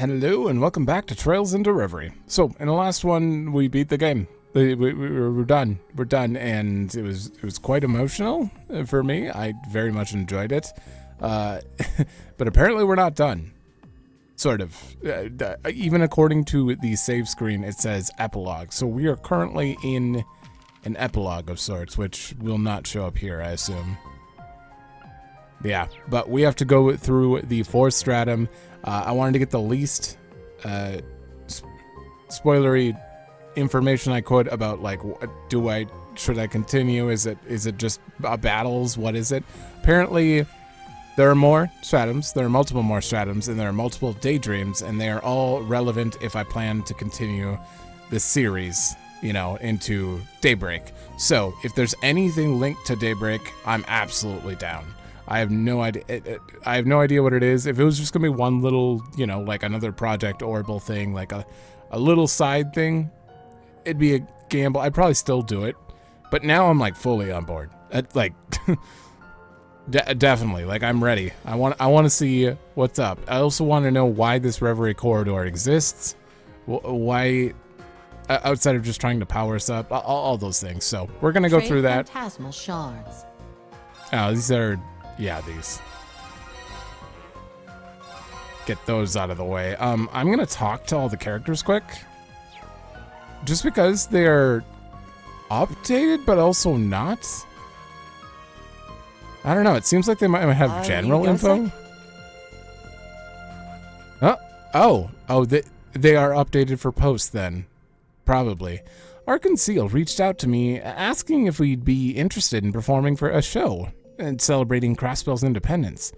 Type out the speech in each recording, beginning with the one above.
Hello and welcome back to Trails into Reverie. So, in the last one, we beat the game. We're done. We're done, and it was quite emotional for me. I very much enjoyed it. But apparently we're not done. Sort of. Even according to the save screen, it says epilogue. So we are currently in an epilogue of sorts, which will not show up here, I assume. Yeah, but we have to go through the fourth stratum. I wanted to get the least spoilery information I could about, like, should I continue? Is it just battles? What is it? Apparently, there are more stratums. There are multiple more stratums, and there are multiple daydreams, and they are all relevant if I plan to continue this series, you know, into Daybreak. So if there's anything linked to Daybreak, I'm absolutely down. I have no idea. I have no idea what it is. If it was just gonna be one little, you know, like another Project Orbital thing, like a little side thing, it'd be a gamble. I'd probably still do it. But now I'm like fully on board. Like, definitely. Like, I'm ready. I want to see what's up. I also want to know why this Reverie corridor exists. Why, outside of just trying to power us up, all those things. So we're gonna go through that. Phantasmal shards. Oh, these are. Yeah, these. Get those out of the way. I'm gonna talk to all the characters quick. Just because they're updated, but also not. I don't know, it seems like they might have general info. Oh, they are updated for post then. Probably. Arkanseel reached out to me asking if we'd be interested in performing for a show and celebrating Crossbell's independence.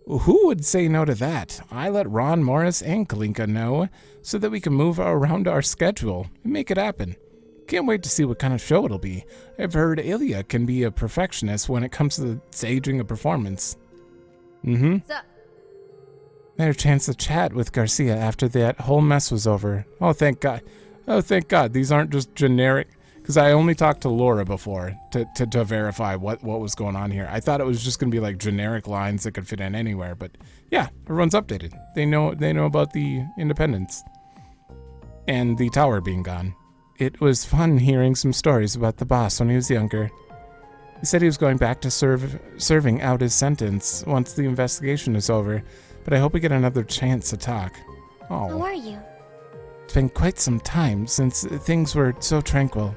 Who would say no to that? I let Ron, Morris, and Kalinka know so that we can move around our schedule and make it happen. Can't wait to see what kind of show it'll be. I've heard Ilya can be a perfectionist when it comes to staging a performance. So, I had a chance to chat with Garcia after that whole mess was over. Oh, thank God. Oh, thank God. These aren't just generic... Because I only talked to Laura before to verify what was going on here. I thought it was just going to be like generic lines that could fit in anywhere, but yeah, everyone's updated. They know about the independence and the tower being gone. It was fun hearing some stories about the boss when he was younger. He said he was going back to serving out his sentence once the investigation is over, but I hope we get another chance to talk. Oh. How are you? It's been quite some time since things were so tranquil.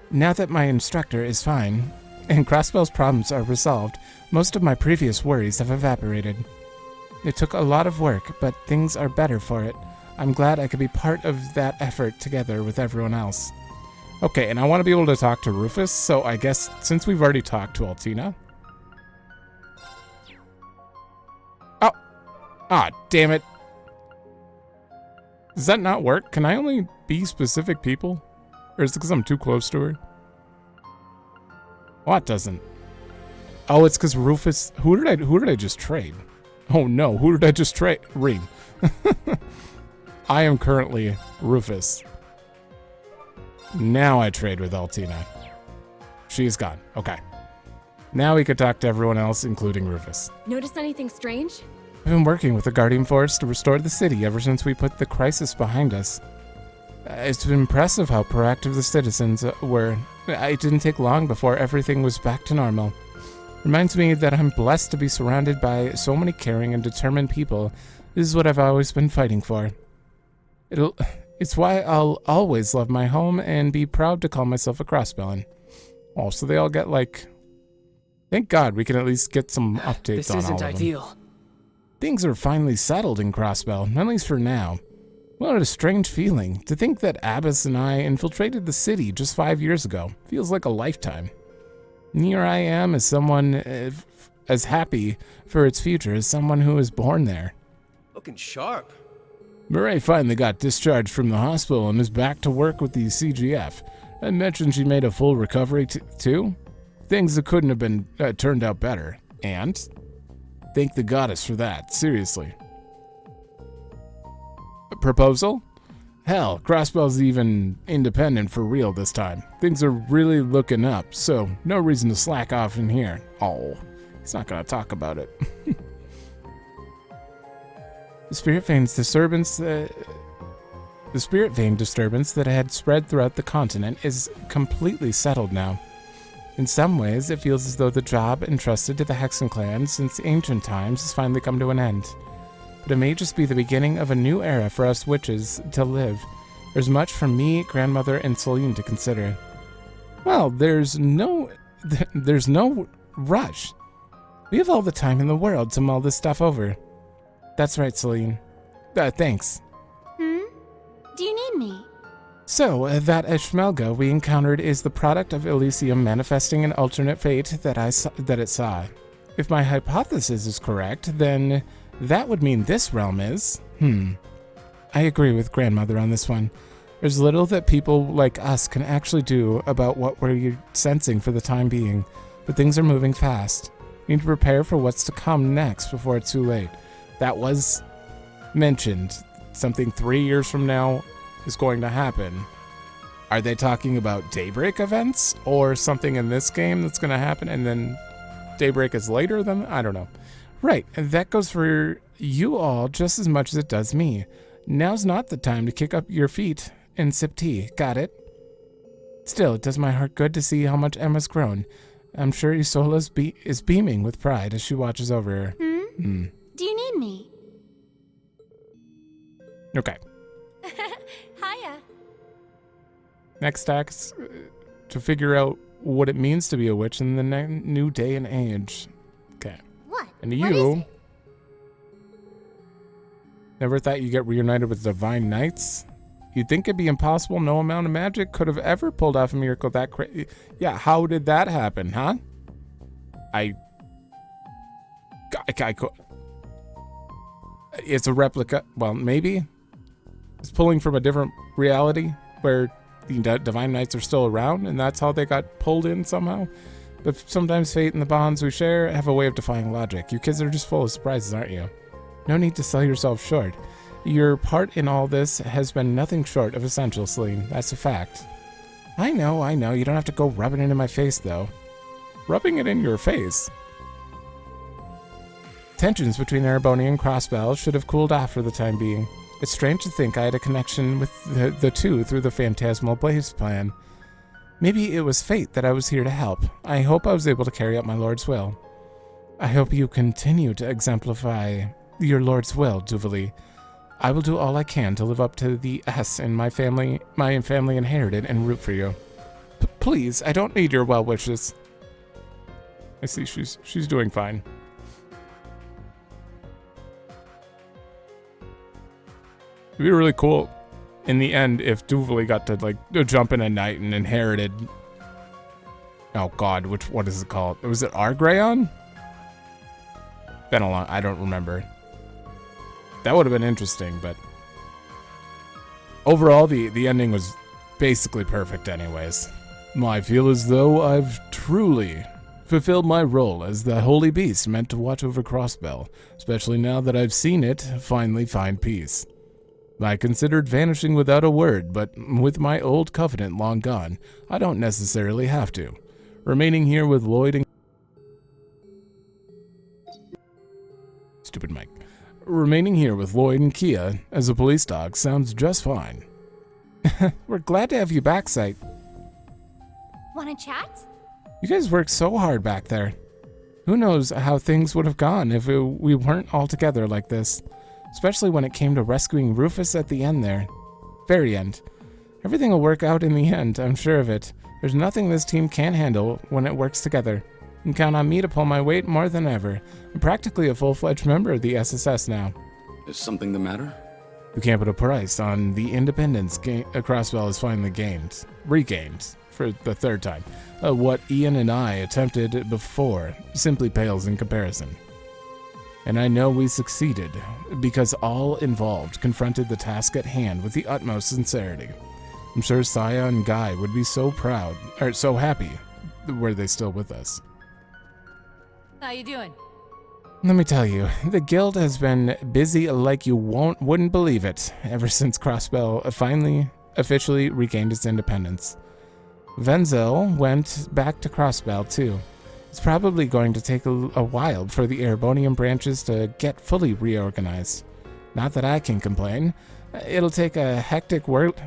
Now that my instructor is fine, and Crossbell's problems are resolved, most of my previous worries have evaporated. It took a lot of work, but things are better for it. I'm glad I could be part of that effort together with everyone else. Okay, and I want to be able to talk to Rufus, so I guess since we've already talked to Altina... Oh! Ah, damn it. Does that not work? Can I only be specific people? Or is it because I'm too close to her? What doesn't? Oh, it's because Rufus... Who did I just trade? Oh no, who did I just trade? Reem. I am currently Rufus. Now I trade with Altina. She is gone. Okay. Now we could talk to everyone else, including Rufus. Notice anything strange? I've been working with the Guardian Force to restore the city ever since we put the crisis behind us. It's been impressive how proactive the citizens were. It didn't take long before everything was back to normal. Reminds me that I'm blessed to be surrounded by so many caring and determined people. This is what I've always been fighting for. It's why I'll always love my home and be proud to call myself a Crossbellan. Oh, so they all get like... Thank God we can at least get some updates on all of them. This isn't ideal. Things are finally settled in Crossbell, at least for now. What a strange feeling. To think that Abbas and I infiltrated the city just 5 years ago. Feels like a lifetime. And here I am as someone as happy for its future as someone who was born there. Looking sharp. Murray finally got discharged from the hospital and is back to work with the CGF. I mentioned she made a full recovery too. Things that couldn't have been turned out better. And thank the goddess for that, seriously. A proposal? Hell, Crossbell's even independent for real this time. Things are really looking up, so no reason to slack off in here. Oh, he's not gonna talk about it. The spirit vein disturbance that had spread throughout the continent is completely settled now. In some ways, it feels as though the job entrusted to the Hexen clan since ancient times has finally come to an end. But it may just be the beginning of a new era for us witches to live. There's much for me, grandmother, and Celine to consider. Well, there's no rush. We have all the time in the world to mull this stuff over. That's right, Celine. Thanks. Do you need me? So, that Ashmelga we encountered is the product of Elysium manifesting an alternate fate that it saw. If my hypothesis is correct, then that would mean this realm is... I agree with grandmother on this one. There's little that people like us can actually do about what we're sensing for the time being, but things are moving fast. We need to prepare for what's to come next before it's too late. That was mentioned. Something 3 years from now is going to happen. Are they talking about Daybreak events or something in this game that's going to happen and then Daybreak is later than... I don't know. Right, and that goes for you all just as much as it does me. Now's not the time to kick up your feet and sip tea. Got it? Still, it does my heart good to see how much Emma's grown. I'm sure Isola is beaming with pride as she watches over her. Do you need me? Okay. Hiya. Next task to figure out what it means to be a witch in the new day and age. Okay. What? And What is you it? never thought you'd get reunited with divine knights? You'd think it'd be impossible. No amount of magic could have ever pulled off a miracle that crazy. Yeah, how did that happen, huh? It's a replica. Well, maybe. It's pulling from a different reality where the divine knights are still around, and that's how they got pulled in somehow. But sometimes fate and the bonds we share have a way of defying logic. You kids are just full of surprises, aren't you? No need to sell yourself short. Your part in all this has been nothing short of essential, Celine. That's a fact. I know. You don't have to go rubbing it in my face, though. Rubbing it in your face? Tensions between Ereboni and Crossbell should have cooled off for the time being. It's strange to think I had a connection with the two through the Phantasmal Blaze plan. Maybe it was fate that I was here to help. I hope I was able to carry out my Lord's will. I hope you continue to exemplify your Lord's will, Duvali. I will do all I can to live up to the S in my family inherited and root for you. Please, I don't need your well wishes. I see she's doing fine. It'd be really cool in the end if Duvali got to jump in at night and inherited. Oh God, what is it called? Was it Argrayon? Been a long. I don't remember. That would have been interesting, but overall, the ending was basically perfect, anyways. I feel as though I've truly fulfilled my role as the holy beast meant to watch over Crossbell, especially now that I've seen it finally find peace. I considered vanishing without a word, but with my old covenant long gone, I don't necessarily have to. Remaining here with Lloyd and... Stupid mic. Remaining here with Lloyd and Kia as a police dog sounds just fine. We're glad to have you back, Sight. Wanna chat? You guys worked so hard back there. Who knows how things would have gone if we weren't all together like this. Especially when it came to rescuing Rufus at the end there. Very end. Everything will work out in the end, I'm sure of it. There's nothing this team can't handle when it works together. You can count on me to pull my weight more than ever. I'm practically a full-fledged member of the SSS now. Is something the matter? We can't put a price on the independence Crossbell has finally regained, for the third time. What Ian and I attempted before simply pales in comparison. And I know we succeeded, because all involved confronted the task at hand with the utmost sincerity. I'm sure Saya and Guy would be so proud, or so happy, were they still with us. How you doing? Let me tell you, the guild has been busy like you wouldn't believe it, ever since Crossbell finally officially regained its independence. Venzel went back to Crossbell too. It's probably going to take a while for the Erebonian branches to get fully reorganized. Not that I can complain. I'll take a hectic workload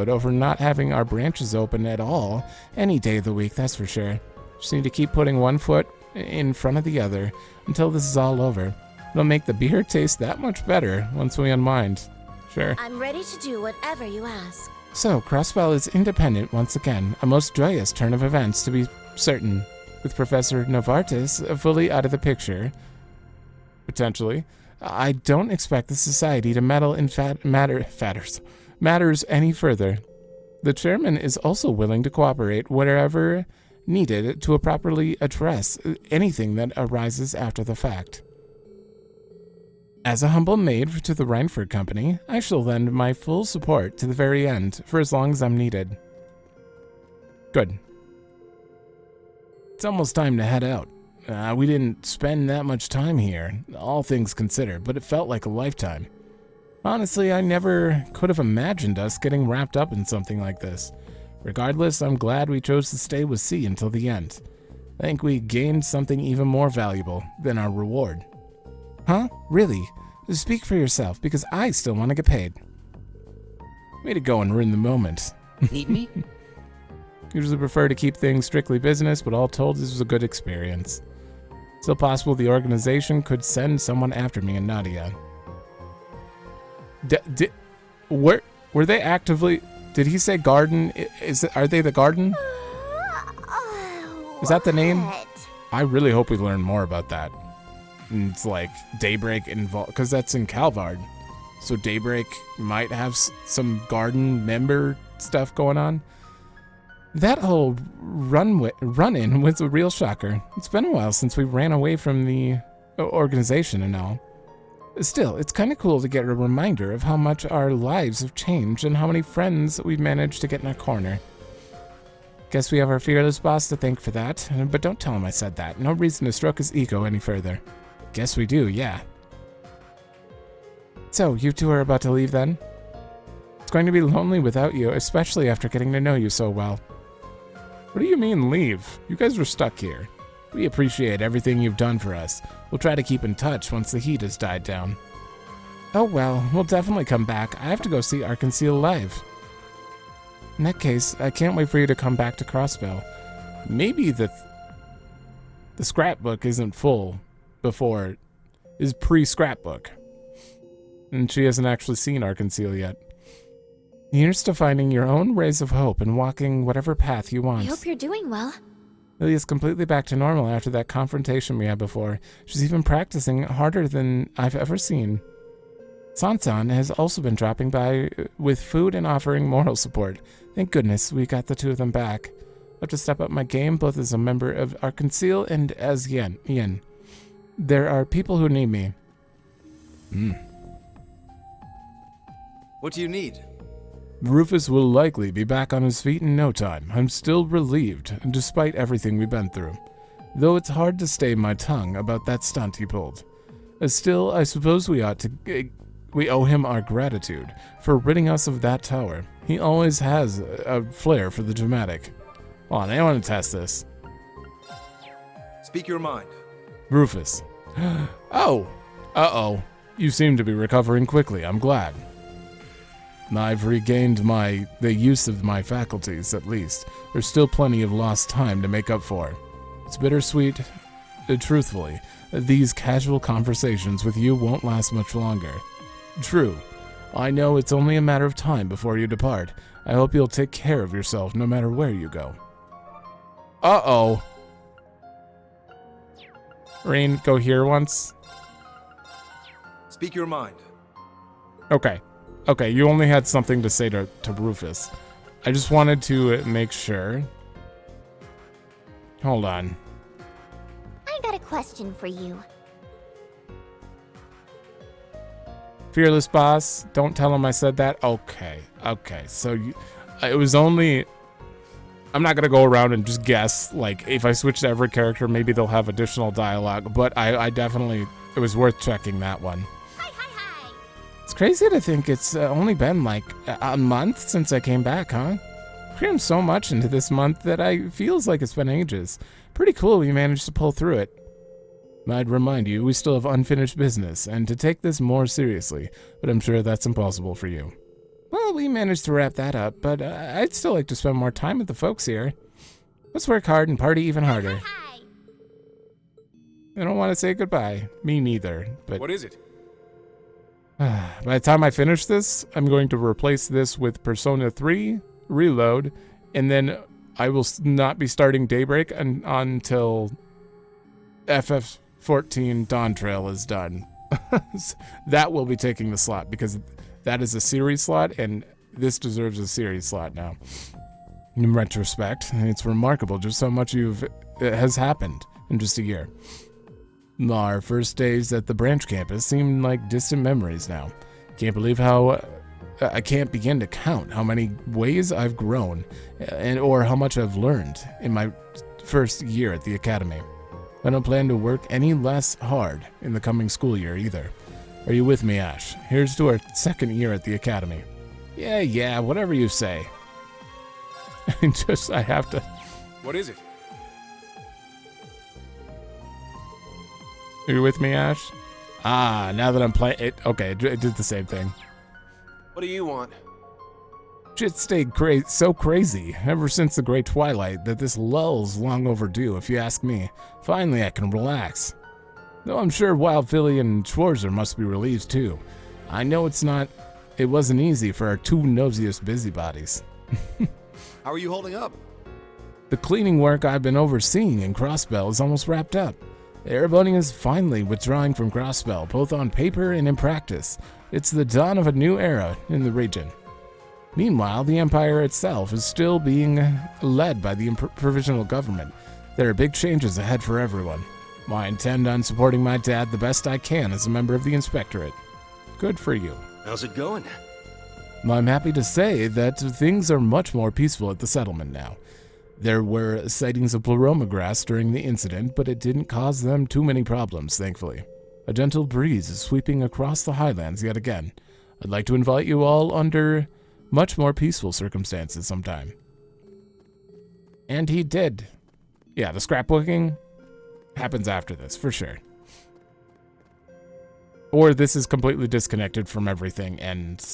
over not having our branches open at all any day of the week, that's for sure. Just need to keep putting one foot in front of the other until this is all over. It'll make the beer taste that much better once we unwind. Sure. I'm ready to do whatever you ask. So, Crossbell is independent once again, a most joyous turn of events to be certain, with Professor Novartis fully out of the picture. Potentially. I don't expect the society to meddle in matters any further. The chairman is also willing to cooperate wherever needed to properly address anything that arises after the fact. As a humble maid to the Reinford Company, I shall lend my full support to the very end, for as long as I'm needed. Good. It's almost time to head out. We didn't spend that much time here, all things considered, but it felt like a lifetime. Honestly, I never could have imagined us getting wrapped up in something like this. Regardless, I'm glad we chose to stay with C until the end. I think we gained something even more valuable than our reward. Huh? Really? Speak for yourself, because I still want to get paid. Way to go and ruin the moment. Need me? Usually prefer to keep things strictly business, but all told, this was a good experience. Still possible the organization could send someone after me and Nadia. Were they actively... Did he say garden? Are they the garden? Is that the name? I really hope we learn more about that. And it's like Daybreak involved, because that's in Calvard. So Daybreak might have some garden member stuff going on. That whole run-in was a real shocker. It's been a while since we ran away from the organization and all. Still, it's kind of cool to get a reminder of how much our lives have changed and how many friends we've managed to get in our corner. Guess we have our fearless boss to thank for that, but don't tell him I said that. No reason to stroke his ego any further. Guess we do, yeah. So, you two are about to leave then? It's going to be lonely without you, especially after getting to know you so well. What do you mean leave? You guys were stuck here. We appreciate everything you've done for us. We'll try to keep in touch once the heat has died down. Oh well, we'll definitely come back. I have to go see Arkansas live. In that case, I can't wait for you to come back to Crossbell. Maybe the scrapbook isn't full before is pre-scrapbook. And she hasn't actually seen Arkansas yet. Here's to finding your own rays of hope and walking whatever path you want. I hope you're doing well. Lily's completely back to normal after that confrontation we had before. She's even practicing harder than I've ever seen. Sansan has also been dropping by with food and offering moral support. Thank goodness we got the two of them back. I'll have to step up my game both as a member of Arkansas and as Yin. There are people who need me. What do you need? Rufus will likely be back on his feet in no time. I'm still relieved, despite everything we've been through. Though it's hard to stay my tongue about that stunt he pulled. Still, I suppose we owe him our gratitude for ridding us of that tower. He always has a flair for the dramatic. Hold on, I want to test this. Speak your mind. Rufus. Oh! Uh-oh. You seem to be recovering quickly, I'm glad. I've regained the use of my faculties, at least. There's still plenty of lost time to make up for. It's bittersweet. Truthfully, these casual conversations with you won't last much longer. True. I know it's only a matter of time before you depart. I hope you'll take care of yourself no matter where you go. Uh-oh. Rain, go here once. Speak your mind. Okay, you only had something to say to Rufus. I just wanted to make sure. Hold on. I got a question for you. Fearless boss, don't tell him I said that. Okay, so it was only... I'm not going to go around and just guess, like, if I switch to every character, maybe they'll have additional dialogue, but I definitely... It was worth checking that one. It's crazy to think it's only been like a month since I came back, huh? Crammed so much into this month that feels like it's been ages. Pretty cool we managed to pull through it. I'd remind you, we still have unfinished business, and to take this more seriously, but I'm sure that's impossible for you. Well, we managed to wrap that up, but I'd still like to spend more time with the folks here. Let's work hard and party even harder. Hi. I don't want to say goodbye. Me neither, but What is it? by the time I finish this, I'm going to replace this with Persona 3, Reload, and then I will not be starting Daybreak until FF14 Dawn Trail is done. That will be taking the slot, because that is a series slot, and this deserves a series slot now. In retrospect, it's remarkable just how much has happened in just a year. Our first days at the branch campus seem like distant memories now. Can't believe how I can't begin to count how many ways I've grown or how much I've learned in my first year at the academy. I don't plan to work any less hard in the coming school year either. Are you with me, Ash? Here's to our second year at the academy. Yeah, whatever you say. I have to... What is it? Are you with me, Ash? Now that I'm playing it, okay, it did the same thing. What do you want? Shit stayed so crazy ever since the Great Twilight that this lull's long overdue, if you ask me. Finally, I can relax. Though I'm sure Wild Philly and Schwarzer must be relieved too. I know it wasn't easy for our two nosiest busybodies. How are you holding up? The cleaning work I've been overseeing in Crossbell is almost wrapped up. Erebony is finally withdrawing from Crossbell, both on paper and in practice. It's the dawn of a new era in the region. Meanwhile, the Empire itself is still being led by the provisional government. There are big changes ahead for everyone. I intend on supporting my dad the best I can as a member of the Inspectorate. Good for you. How's it going? I'm happy to say that things are much more peaceful at the settlement now. There were sightings of pleroma grass during the incident, but it didn't cause them too many problems, thankfully. A gentle breeze is sweeping across the highlands yet again. I'd like to invite you all under much more peaceful circumstances sometime. And he did. Yeah, the scrapbooking happens after this, for sure. Or this is completely disconnected from everything, and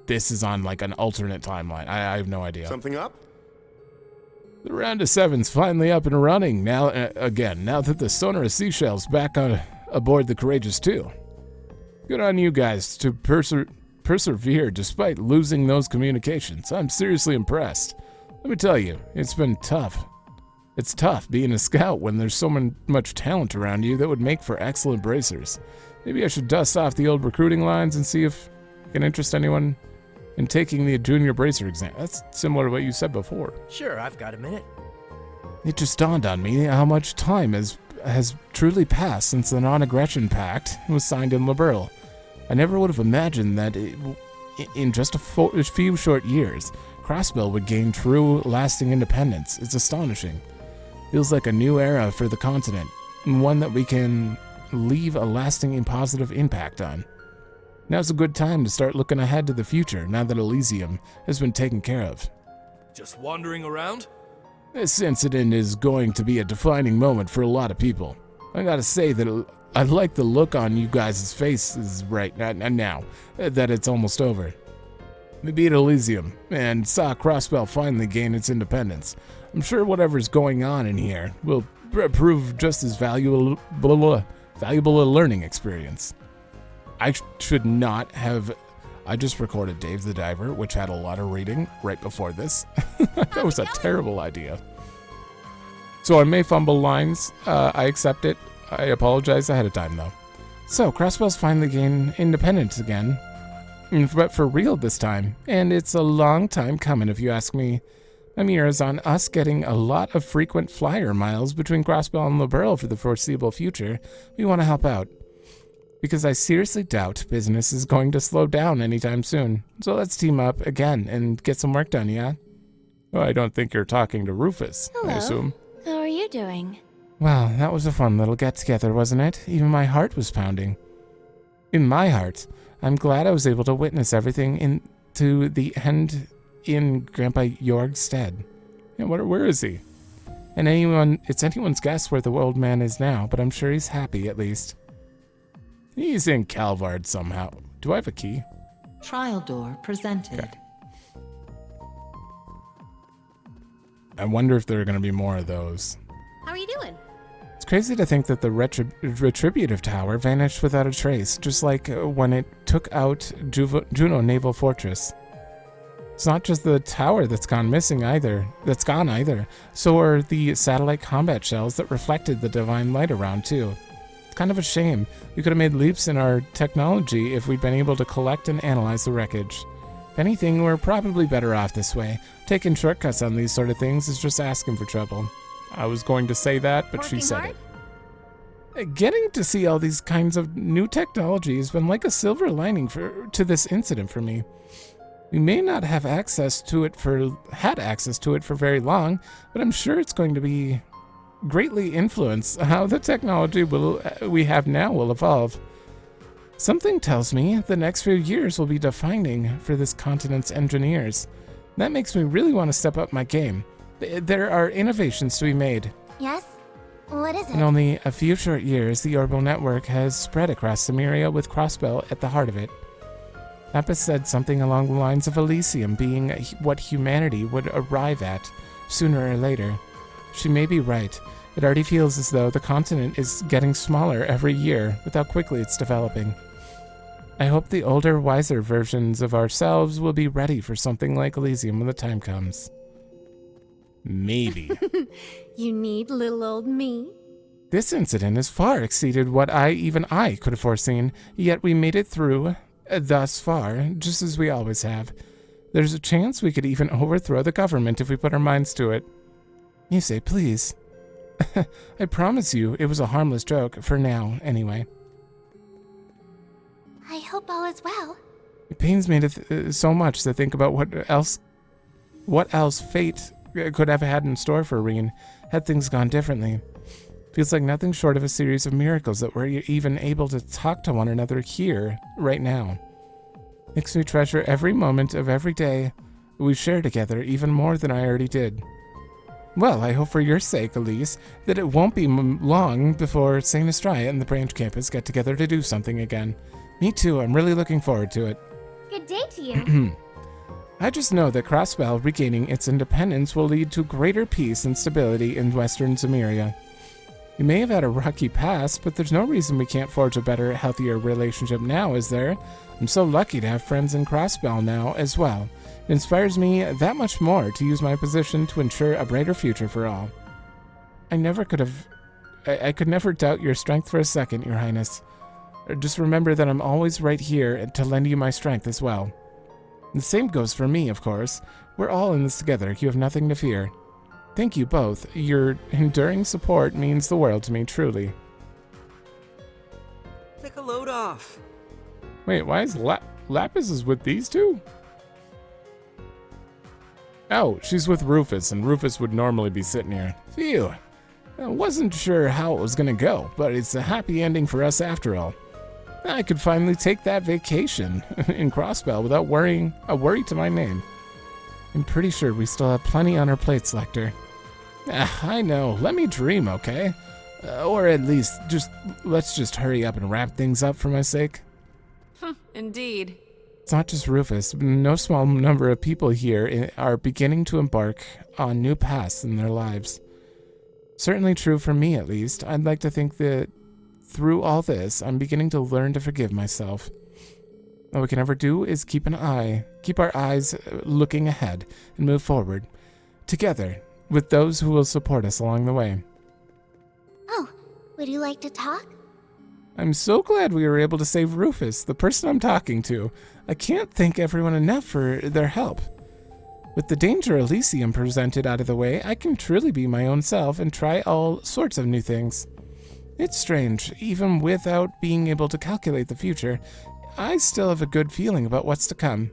this is on like an alternate timeline. I have no idea. Something up? The round of seven's finally up and running now that the sonorous seashell's back aboard the Courageous 2. Good on you guys to persevere despite losing those communications. I'm seriously impressed. Let me tell you, it's been tough. It's tough being a scout when there's so much talent around you that would make for excellent bracers. Maybe I should dust off the old recruiting lines and see if I can interest anyone in taking the junior bracer exam. That's similar to what you said before. Sure, I've got a minute. It just dawned on me how much time has truly passed since the non-aggression pact was signed in Liberl. I never would have imagined that in just a few short years, Crossbell would gain true, lasting independence. It's astonishing. Feels like a new era for the continent, and one that we can leave a lasting and positive impact on. Now's a good time to start looking ahead to the future now that Elysium has been taken care of. Just wandering around? This incident is going to be a defining moment for a lot of people. I gotta say that I like the look on you guys' faces right now that it's almost over. We beat Elysium and saw Crossbell finally gain its independence. I'm sure whatever's going on in here will prove just as valuable a learning experience. I should not have... I just recorded Dave the Diver, which had a lot of reading right before this. That was a terrible idea. So I may fumble lines. I accept it. I apologize ahead of time, though. So, Crossbell's finally gained independence again. But for real this time. And it's a long time coming, if you ask me. My mirror is on us getting a lot of frequent flyer miles between Crossbell and Liberl for the foreseeable future. We want to help out. Because I seriously doubt business is going to slow down anytime soon. So let's team up again and get some work done, yeah? Oh, I don't think you're talking to Rufus, Hello. I assume. How are you doing? Well, that was a fun little get-together, wasn't it? Even my heart was pounding. In my heart, I'm glad I was able to witness everything to the end in Grandpa Jorg's stead. Yeah, where is he? And it's anyone's guess where the old man is now, but I'm sure he's happy at least. He's in Calvard somehow. Do I have a key? Trial door presented. Okay. I wonder if there are going to be more of those. How are you doing? It's crazy to think that the Retributive Tower vanished without a trace, just like when it took out Juno Naval Fortress. It's not just the tower that's gone either. So are the satellite combat shells that reflected the divine light around, too. It's kind of a shame. We could have made leaps in our technology if we'd been able to collect and analyze the wreckage. If anything, we're probably better off this way. Taking shortcuts on these sort of things is just asking for trouble. I was going to say that, but she said it. Getting to see all these kinds of new technology has been like a silver lining to this incident for me. We may not have had access to it for very long, but I'm sure it's going to be greatly influence how the technology we have now will evolve. Something tells me the next few years will be defining for this continent's engineers. That makes me really want to step up my game. There are innovations to be made. Yes? What is it? In only a few short years, the orbital network has spread across Samaria with Crossbell at the heart of it. Lapis said something along the lines of Elysium being what humanity would arrive at sooner or later. She may be right. It already feels as though the continent is getting smaller every year with how quickly it's developing. I hope the older, wiser versions of ourselves will be ready for something like Elysium when the time comes. Maybe. You need little old me? This incident has far exceeded what even I could have foreseen, yet we made it through thus far, just as we always have. There's a chance we could even overthrow the government if we put our minds to it. You say please. I promise you it was a harmless joke, for now, anyway. I hope all is well. It pains me to so much to think about what else fate could have had in store for Reen had things gone differently. Feels like nothing short of a series of miracles that we're even able to talk to one another here, right now. Makes me treasure every moment of every day we share together even more than I already did. Well, I hope for your sake, Elise, that it won't be long before St. Estrella and the branch campus get together to do something again. Me too, I'm really looking forward to it. Good day to you. I just know that Crossbell regaining its independence will lead to greater peace and stability in Western Zemeria. We may have had a rocky past, but there's no reason we can't forge a better, healthier relationship now, is there? I'm so lucky to have friends in Crossbell now as well. It inspires me that much more to use my position to ensure a brighter future for all. I could never doubt your strength for a second, Your Highness. Just remember that I'm always right here to lend you my strength as well. The same goes for me, of course. We're all in this together. You have nothing to fear. Thank you both. Your enduring support means the world to me, truly. Take a load off. Wait, why is Lapis is with these two? Oh, she's with Rufus, and Rufus would normally be sitting here. Phew. I wasn't sure how it was gonna go, but it's a happy ending for us after all. I could finally take that vacation in Crossbell without a worry to my name. I'm pretty sure we still have plenty on our plates, Lecter. I know, let me dream, okay? Or at least, let's just hurry up and wrap things up for my sake. Indeed. It's not just Rufus. No small number of people here are beginning to embark on new paths in their lives. Certainly true for me, at least. I'd like to think that through all this, I'm beginning to learn to forgive myself. All we can ever do is keep our eyes looking ahead and move forward, together, with those who will support us along the way. Oh, would you like to talk? I'm so glad we were able to save Rufus, the person I'm talking to. I can't thank everyone enough for their help. With the danger Elysium presented out of the way, I can truly be my own self and try all sorts of new things. It's strange, even without being able to calculate the future, I still have a good feeling about what's to come.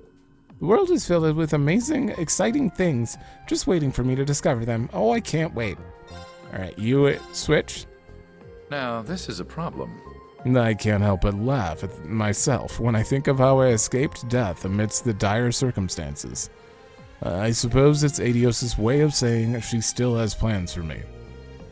The world is filled with amazing, exciting things, just waiting for me to discover them. Oh, I can't wait. Alright, you switch? Now, this is a problem. I can't help but laugh at myself when I think of how I escaped death amidst the dire circumstances. I suppose it's Adios' way of saying she still has plans for me.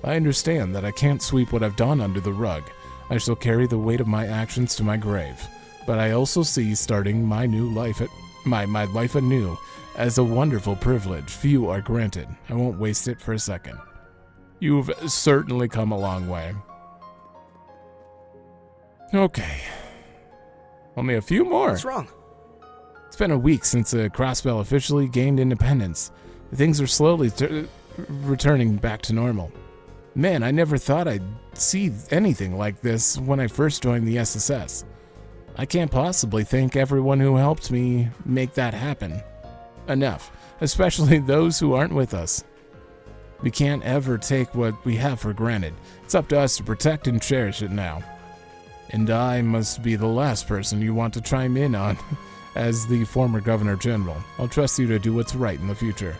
I understand that I can't sweep what I've done under the rug. I shall carry the weight of my actions to my grave. But I also see starting my new life my life anew as a wonderful privilege few are granted. I won't waste it for a second. You've certainly come a long way. Okay. Only a few more. What's wrong? It's been a week since the Crossbell officially gained independence. Things are slowly returning back to normal. Man, I never thought I'd see anything like this when I first joined the SSS. I can't possibly thank everyone who helped me make that happen enough, especially those who aren't with us. We can't ever take what we have for granted. It's up to us to protect and cherish it now. And I must be the last person you want to chime in on as the former Governor General. I'll trust you to do what's right in the future.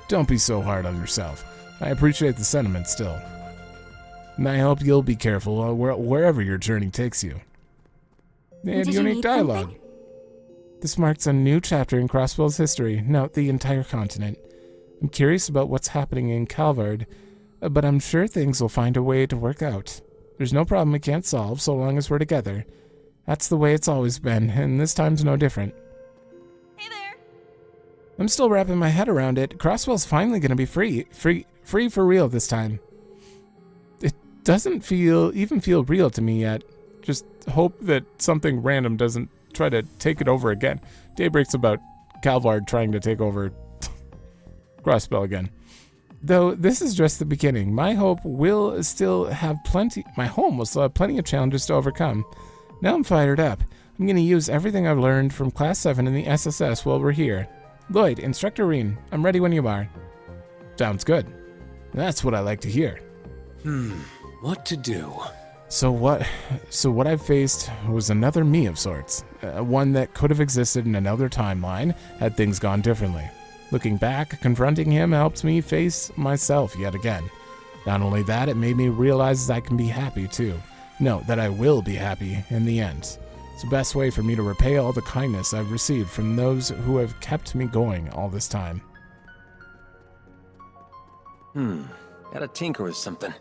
Don't be so hard on yourself. I appreciate the sentiment still. And I hope you'll be careful wherever your journey takes you. And Did you unique need dialogue. something? This marks a new chapter in Crossbell's history. Note the entire continent. I'm curious about what's happening in Calvard, but I'm sure things will find a way to work out. There's no problem we can't solve so long as we're together. That's the way it's always been, and this time's no different. Hey there. I'm still wrapping my head around it. Crossbell's finally gonna be free for real this time. It doesn't even feel real to me yet. Just hope that something random doesn't try to take it over again. Daybreak's about Calvard trying to take over Crossbell again. Though this is just the beginning. My home will still have plenty of challenges to overcome. Now I'm fired up. I'm going to use everything I've learned from Class 7 in the SSS while we're here. Lloyd, Instructor Reen, I'm ready when you are. Sounds good. That's what I like to hear. What to do? So what I faced was another me of sorts. One that could have existed in another timeline had things gone differently. Looking back, confronting him helped me face myself yet again. Not only that, it made me realize I can be happy too. No, that I will be happy in the end. It's the best way for me to repay all the kindness I've received from those who have kept me going all this time. Gotta tinker with something.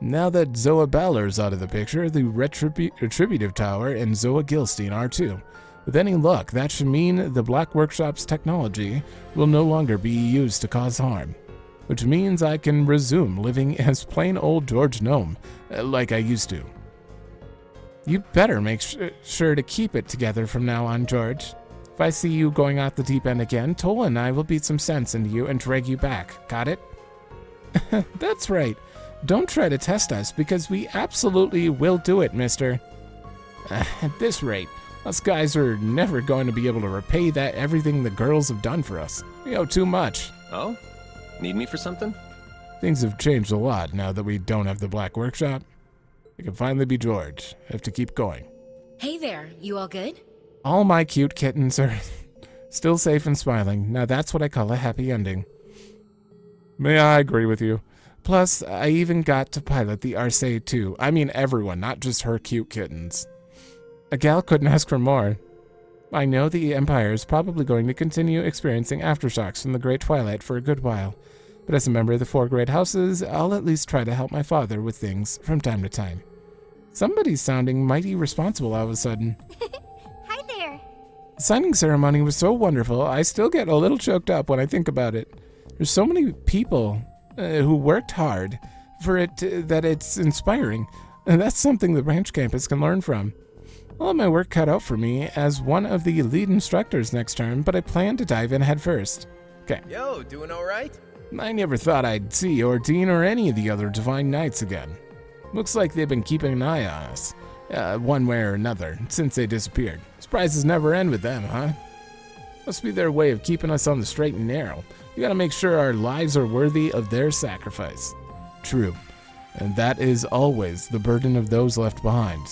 Now that Zoa Balor's out of the picture, the Retributive Tower and Zoa Gilstein are too. With any luck, that should mean the Black Workshop's technology will no longer be used to cause harm. Which means I can resume living as plain old George Gnome, like I used to. You better make sure to keep it together from now on, George. If I see you going off the deep end again, Tola and I will beat some sense into you and drag you back. Got it? That's right. Don't try to test us, because we absolutely will do it, mister. At this rate, us guys are never going to be able to repay everything the girls have done for us. We owe too much. Oh? Need me for something? Things have changed a lot now that we don't have the Black Workshop. It can finally be George. I have to keep going. Hey there, you all good? All my cute kittens are still safe and smiling. Now that's what I call a happy ending. May I agree with you. Plus, I even got to pilot the Arce too. I mean everyone, not just her cute kittens. A gal couldn't ask for more. I know the Empire is probably going to continue experiencing aftershocks from the Great Twilight for a good while, but as a member of the 4 great houses, I'll at least try to help my father with things from time to time. Somebody's sounding mighty responsible all of a sudden. Hi there. The signing ceremony was so wonderful, I still get a little choked up when I think about it. There's so many people who worked hard for it that it's inspiring, and that's something the branch campus can learn from. I'll have my work cut out for me as one of the lead instructors next term, but I plan to dive in head first. Okay. Yo, doing alright? I never thought I'd see Ordine or any of the other Divine Knights again. Looks like they've been keeping an eye on us, one way or another, since they disappeared. Surprises never end with them, huh? Must be their way of keeping us on the straight and narrow. We gotta make sure our lives are worthy of their sacrifice. True. And that is always the burden of those left behind.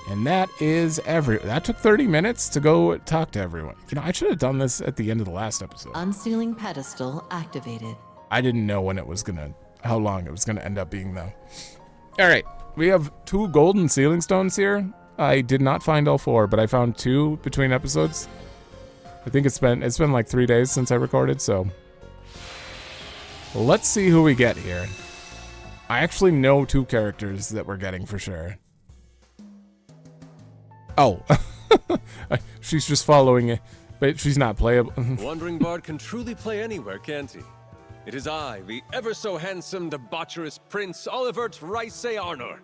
And that is that took 30 minutes to go talk to everyone. You know, I should have done this at the end of the last episode. Unsealing pedestal activated. I didn't know how long it was gonna end up being though. All right, we have 2 golden sealing stones here. I did not find all 4, but I found 2 between episodes. I think it's been like 3 days since I recorded, so let's see who we get here. I actually know 2 characters that we're getting for sure. Oh, she's just following it, but she's not playable. Wandering Bard can truly play anywhere, can't he? It is I, the ever-so-handsome, debaucherous Prince Olivert Rice Arnor.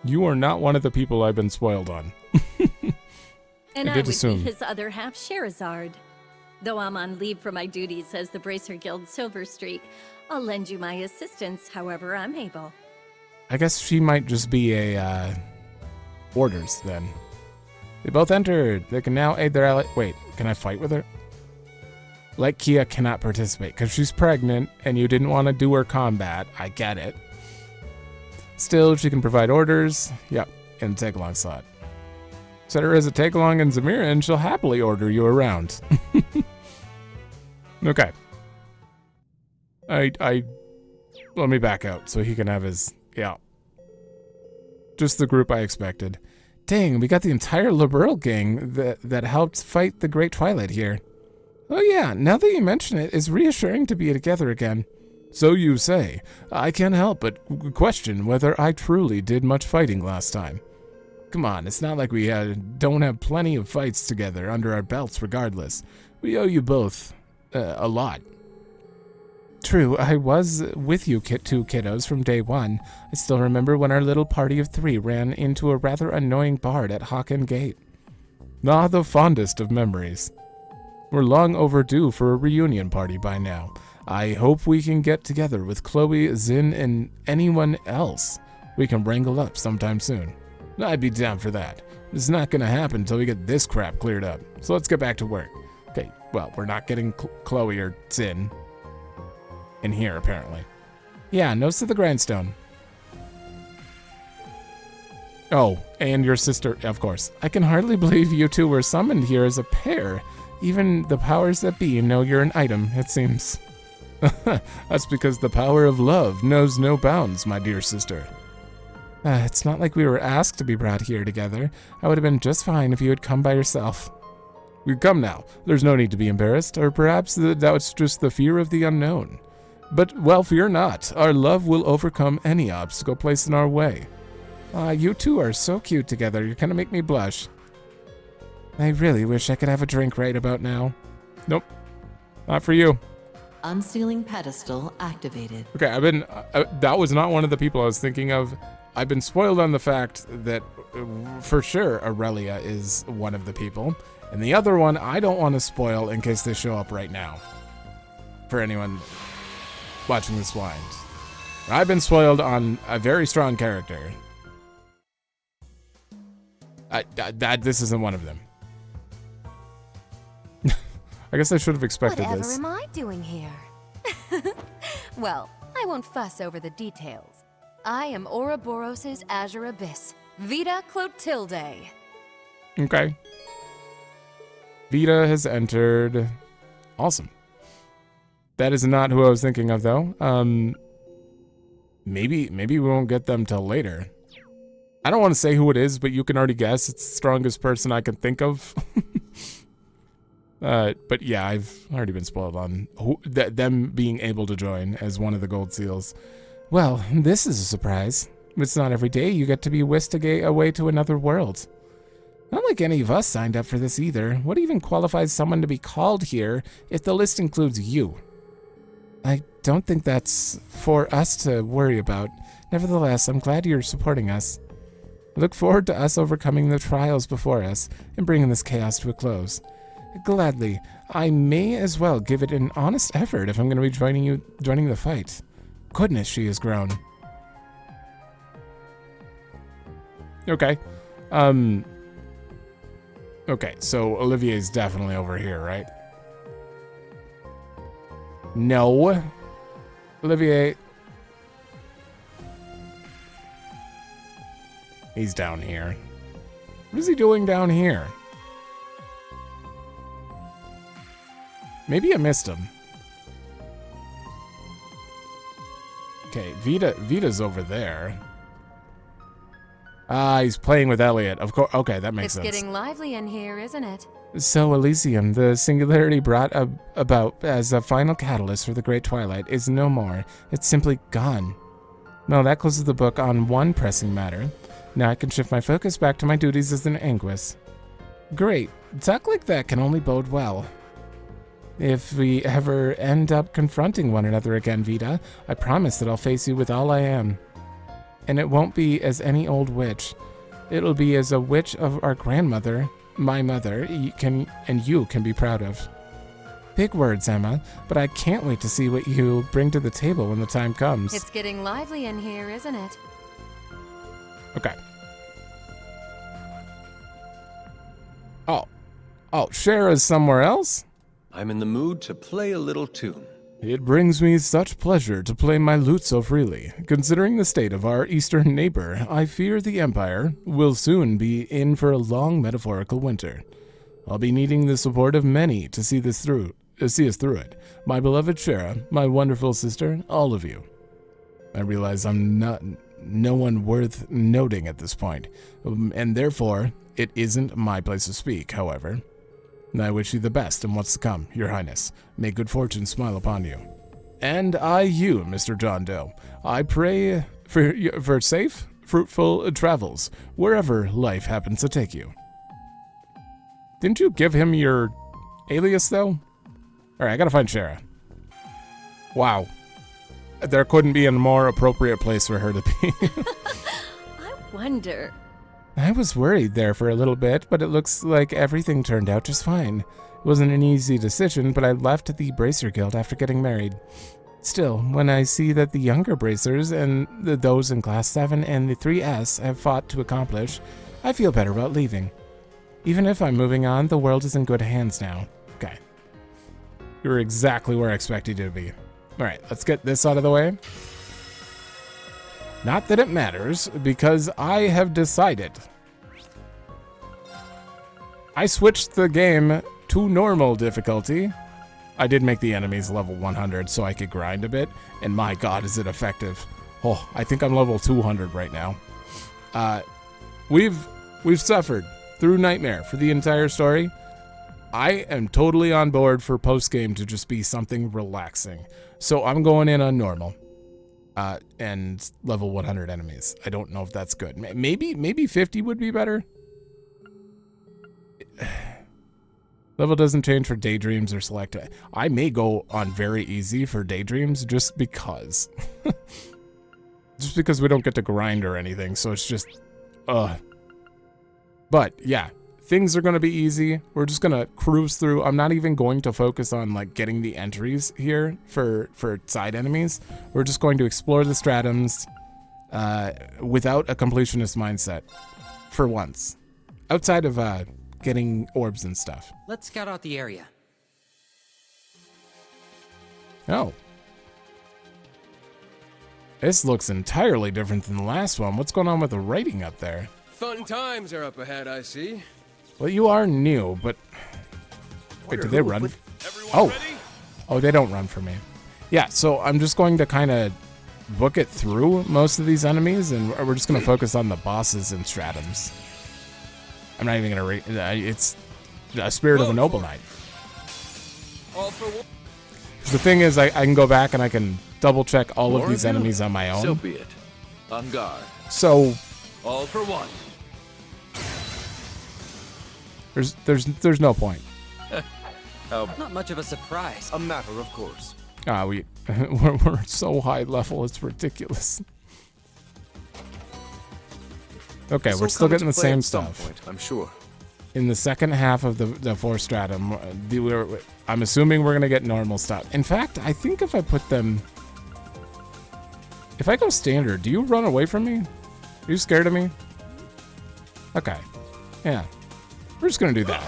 You are not one of the people I've been spoiled on. And I I did would assume. be his other half, Sherazard. Though I'm on leave for my duties as the Bracer Guild Silver Streak, I'll lend you my assistance however I'm able. I guess she might just be a, orders then. They both entered. They can now aid their ally. Wait, can I fight with her? Like Kia cannot participate because she's pregnant and you didn't want to do her combat. I get it. Still, she can provide orders. Yep, in the take-along slot. Set her as a take-along in Zamira and she'll happily order you around. Okay. Let me back out so he can have his, yeah. Just the group I expected. Dang, we got the entire Liberal gang that helped fight the Great Twilight here. Oh yeah, now that you mention it, it's reassuring to be together again. So you say. I can't help but question whether I truly did much fighting last time. Come on, it's not like we don't have plenty of fights together under our belts regardless. We owe you both a lot. True, I was with you two kiddos from day one. I still remember when our little party of 3 ran into a rather annoying bard at Hawken Gate. Not the fondest of memories. We're long overdue for a reunion party by now. I hope we can get together with Chloe, Zin, and anyone else we can wrangle up sometime soon. I'd be down for that. It's not gonna happen until we get this crap cleared up. So let's get back to work. Okay, well, we're not getting Chloe or Zin in here, apparently. Yeah, nose to the grindstone. Oh, and your sister, of course. I can hardly believe you two were summoned here as a pair. Even the powers that be know you're an item, it seems. That's because the power of love knows no bounds, my dear sister. It's not like we were asked to be brought here together. I would have been just fine if you had come by yourself. You come now. There's no need to be embarrassed, or perhaps that was just the fear of the unknown. But, well, fear not. Our love will overcome any obstacle placed in our way. You two are so cute together. You're gonna make me blush. I really wish I could have a drink right about now. Nope. Not for you. Unsealing pedestal activated. Okay, that was not one of the people I was thinking of. I've been spoiled on the fact that for sure Aurelia is one of the people. And the other one, I don't want to spoil in case they show up right now. For anyone watching this blind. I've been spoiled on a very strong character. This isn't one of them. I guess I should have expected Whatever this. am I doing here? Well, I won't fuss over the details. I am Ouroboros' Azure Abyss, Vita Clotilde. Okay. Vita has entered. Awesome. That is not who I was thinking of, though. Maybe we won't get them till later. I don't want to say who it is, but you can already guess. It's the strongest person I can think of. But yeah, I've already been spoiled on them being able to join as one of the gold seals. Well, this is a surprise. It's not every day you get to be whisked away to another world. Not like any of us signed up for this either. What even qualifies someone to be called here if the list includes you? I don't think that's for us to worry about. Nevertheless, I'm glad you're supporting us. I look forward to us overcoming the trials before us and bringing this chaos to a close. Gladly. I may as well give it an honest effort if I'm going to be joining the fight. Goodness, she has grown. Okay. Okay, so Olivier's definitely over here, right? No. Olivier. He's down here. What is he doing down here? Maybe I missed him. Okay, Vita's over there. Ah, he's playing with Elliot. Of course. Okay, that makes It's sense. getting lively in here, isn't it? So, Elysium, the singularity brought about as a final catalyst for the Great Twilight, is no more. It's simply gone. Well, that closes the book on one pressing matter. Now I can shift my focus back to my duties as an Anguis. Great. Talk like that can only bode well. If we ever end up confronting one another again, Vita, I promise that I'll face you with all I am. And it won't be as any old witch. It'll be as a witch of our grandmother, my mother, and you can be proud of. Big words, Emma, but I can't wait to see what you bring to the table when the time comes. It's getting lively in here, isn't it? Okay. Oh, Shara's somewhere else? I'm in the mood to play a little tune. It brings me such pleasure to play my lute so freely. Considering the state of our eastern neighbor, I fear the Empire will soon be in for a long metaphorical winter. I'll be needing the support of many to see us through it. My beloved Shara, my wonderful sister, all of you. I realize I'm no one worth noting at this point, and therefore, it isn't my place to speak, however. I wish you the best in what's to come, Your Highness. May good fortune smile upon you. And you, Mr. John Doe. I pray for safe, fruitful travels, wherever life happens to take you. Didn't you give him your alias, though? Alright, I gotta find Shara. Wow. There couldn't be a more appropriate place for her to be. I wonder. I was worried there for a little bit, but it looks like everything turned out just fine. It wasn't an easy decision, but I left the Bracer Guild after getting married. Still, when I see that the younger Bracers and those in Class 7 and the 3S have fought to accomplish, I feel better about leaving. Even if I'm moving on, the world is in good hands now. Okay. You're exactly where I expected you to be. Alright, let's get this out of the way. Not that it matters, because I have decided. I switched the game to normal difficulty. I did make the enemies level 100 so I could grind a bit, and my god, is it effective. Oh, I think I'm level 200 right now. We've suffered through Nightmare for the entire story. I am totally on board for post-game to just be something relaxing. So I'm going in on normal. And level 100 enemies. I don't know if that's good. Maybe 50 would be better. Level doesn't change for daydreams or select. I may go on very easy for daydreams just because. Just because we don't get to grind or anything, so it's just, But yeah, things are gonna be easy. We're just gonna cruise through. I'm not even going to focus on like getting the entries here for side enemies. We're just going to explore the stratums without a completionist mindset for once. Outside of getting orbs and stuff. Let's scout out the area. Oh. This looks entirely different than the last one. What's going on with the writing up there? Fun times are up ahead, I see. Well, you are new, but... Wait, do they run? Oh. Oh, they don't run for me. Yeah, so I'm just going to kind of book it through most of these enemies, and we're just going to focus on the bosses and stratums. I'm not even going to... it's a Spirit of a Noble Knight. The thing is, I can go back and I can double-check all of these enemies on my own. So be it. On guard. So... All for one. There's no point. Not much of a surprise. A matter of course. We're so high level, it's ridiculous. Okay, we're still getting the same stuff. Point, I'm sure. In the second half of the 4 stratum, I'm assuming we're gonna get normal stuff. In fact, I think if I put them, if I go standard, do you run away from me? Are you scared of me? Okay, yeah, we're just gonna do that.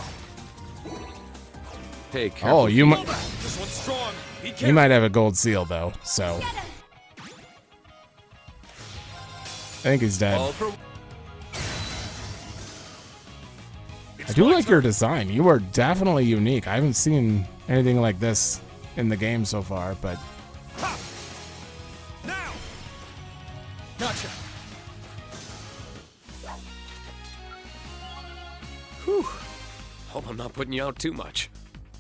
Hey, careful. Oh, you might have a gold seal though, so I think he's dead. I do like your design. You are definitely unique. I haven't seen anything like this in the game so far, but... Now! Gotcha. Whew. Hope I'm not putting you out too much.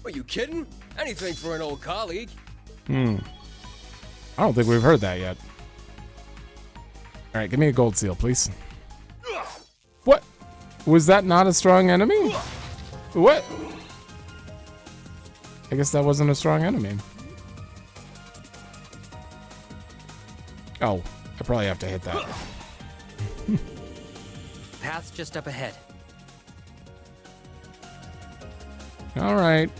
Are you kidding? Anything for an old colleague. I don't think we've heard that yet. Alright, give me a gold seal, please. What? Was that not a strong enemy? What? I guess that wasn't a strong enemy. Oh, I probably have to hit that. Path's just up ahead. Alright.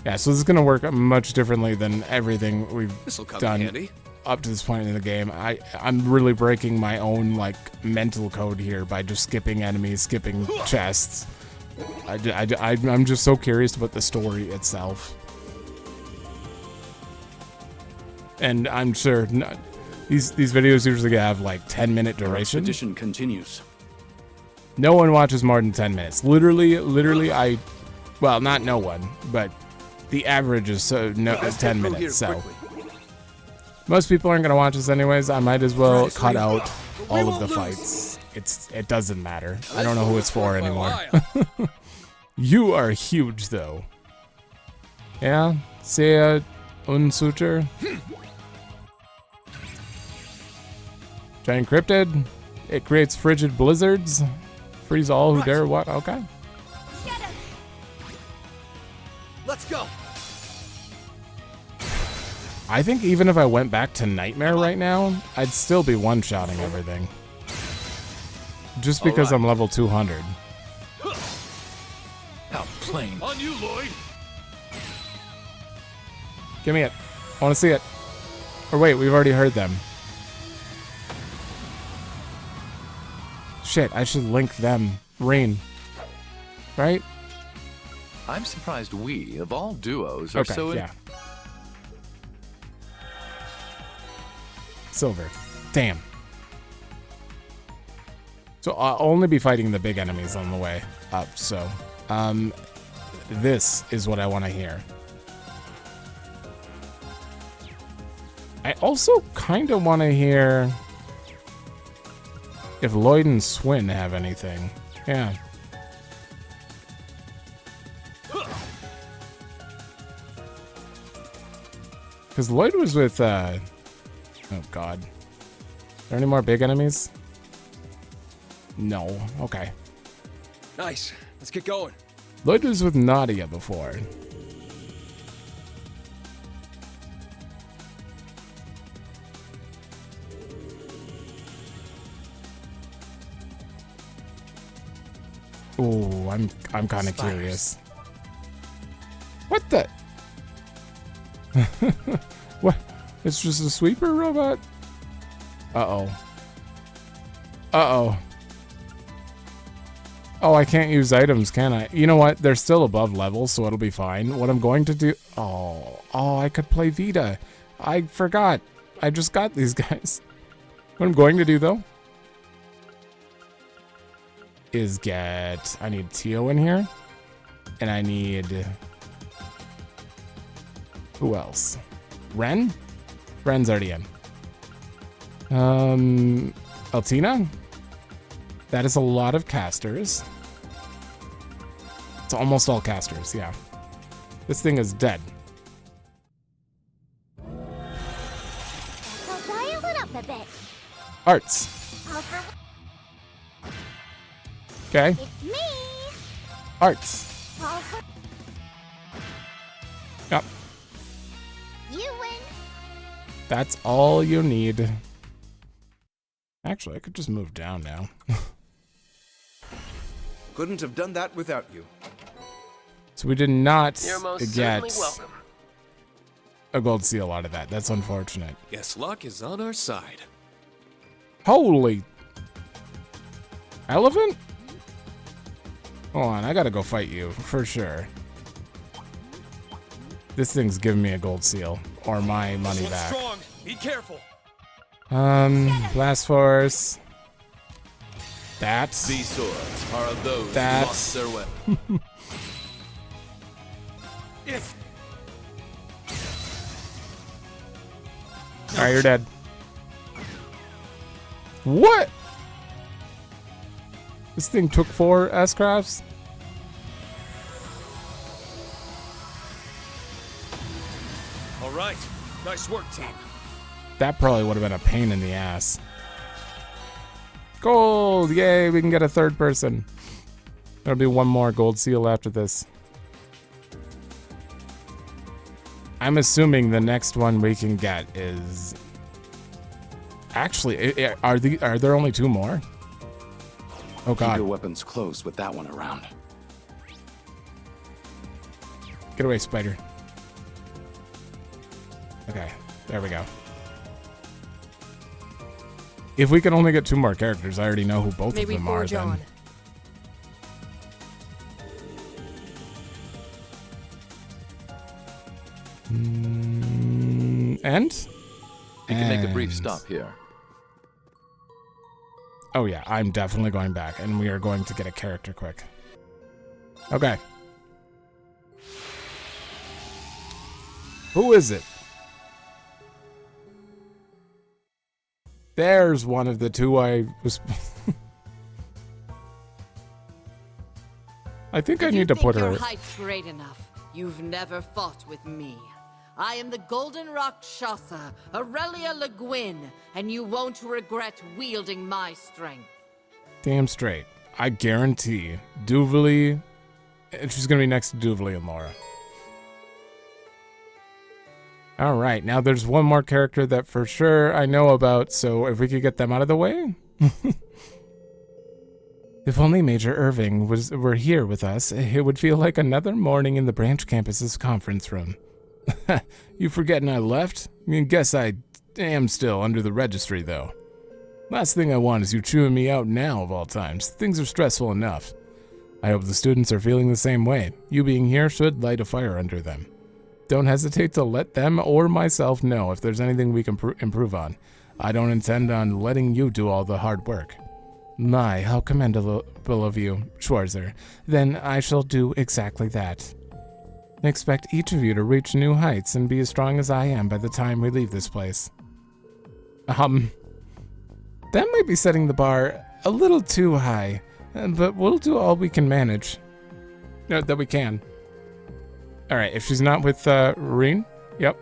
Yeah, so this is going to work much differently than everything we've done up to this point in the game. I'm really breaking my own, like, mental code here by just skipping enemies, skipping chests. I'm just so curious about the story itself. And I'm sure these videos usually have, like, 10-minute duration. Expedition continues. No one watches more than 10 minutes. Literally, well, not no one, but the average is 10 minutes, so. Most people aren't going to watch this anyways. I might as well cut out all of the fights. It doesn't matter. I don't know who it's for anymore. You are huge, though. Yeah? Sehr unsucher. Giant cryptid. It creates frigid blizzards. Freeze all who dare what? Okay. Let's go. I think even if I went back to Nightmare right now, I'd still be one-shotting everything. Just because I'm level 200. Outplaying. On you, Lloyd. Give me it. I want to see it. Or wait, we've already heard them. Shit, I should link them. Rain. Right? I'm surprised we, of all duos, are so... yeah. Silver. Damn. So I'll only be fighting the big enemies on the way up, so... this is what I want to hear. I also kind of want to hear... if Lloyd and Swin have anything. Yeah. Because Lloyd was with, oh god. Are there any more big enemies? No. Okay. Nice. Let's get going. Lloyd was with Nadia before. Ooh, I'm kind of curious. What the? What? It's just a sweeper robot? Uh-oh. Uh-oh. Oh, I can't use items, can I? You know what? They're still above level, so it'll be fine. What I'm going to do... Oh, I could play Vita. I forgot. I just got these guys. What I'm going to do, though, is get... I need Tio in here. And I need... Who else? Ren? Ren's already in. Altina? That is a lot of casters. It's almost all casters, yeah. This thing is dead. So dial it up a bit. Arts. Okay. It's me. Arts. Yep. You win. That's all you need. Actually, I could just move down now. Couldn't have done that without you. So we did not You're most get certainly welcome. a gold seal out of that. That's unfortunate. Guess luck is on our side. Holy... Elephant? Hold on, I gotta go fight you, for sure. This thing's giving me a gold seal, or my money back. Strong. Be careful. Blast Force. That's... These swords are of those who That's... lost their weapon. Alright, you're dead. What? This thing took 4 S-crafts? right. Nice work, team. That probably would have been a pain in the ass. Gold! Yay, we can get a third person. There'll be one more gold seal after this. I'm assuming the next one we can get is... Actually, are there only 2 more? Oh god. Keep your weapons close with that one around. Get away, spider. Okay, there we go. If we can only get 2 more characters, I already know who both of them are then. And? You can make a brief stop here. Oh yeah, I'm definitely going back, and we are going to get a character quick. Okay. Who is it? There's one of the 2 I was... I think I need to put her... Your height's great enough. You've never fought with me. I am the Golden Rakshasa, Aurelia Le Guin, and you won't regret wielding my strength. Damn straight. I guarantee Duvali... She's gonna be next to Duvali and Laura. Alright, now there's one more character that for sure I know about, so if we could get them out of the way? If only Major Irving were here with us, it would feel like another morning in the branch campus's conference room. You forgetting I left? Guess I am still under the registry, though. Last thing I want is you chewing me out now, of all times. Things are stressful enough. I hope the students are feeling the same way. You being here should light a fire under them. Don't hesitate to let them or myself know if there's anything we can improve on. I don't intend on letting you do all the hard work. My, how commendable of you, Schwarzer. Then I shall do exactly that. I expect each of you to reach new heights and be as strong as I am by the time we leave this place. That might be setting the bar a little too high, but we'll do all we can manage. No, that we can. Alright, if she's not with, Reen, yep.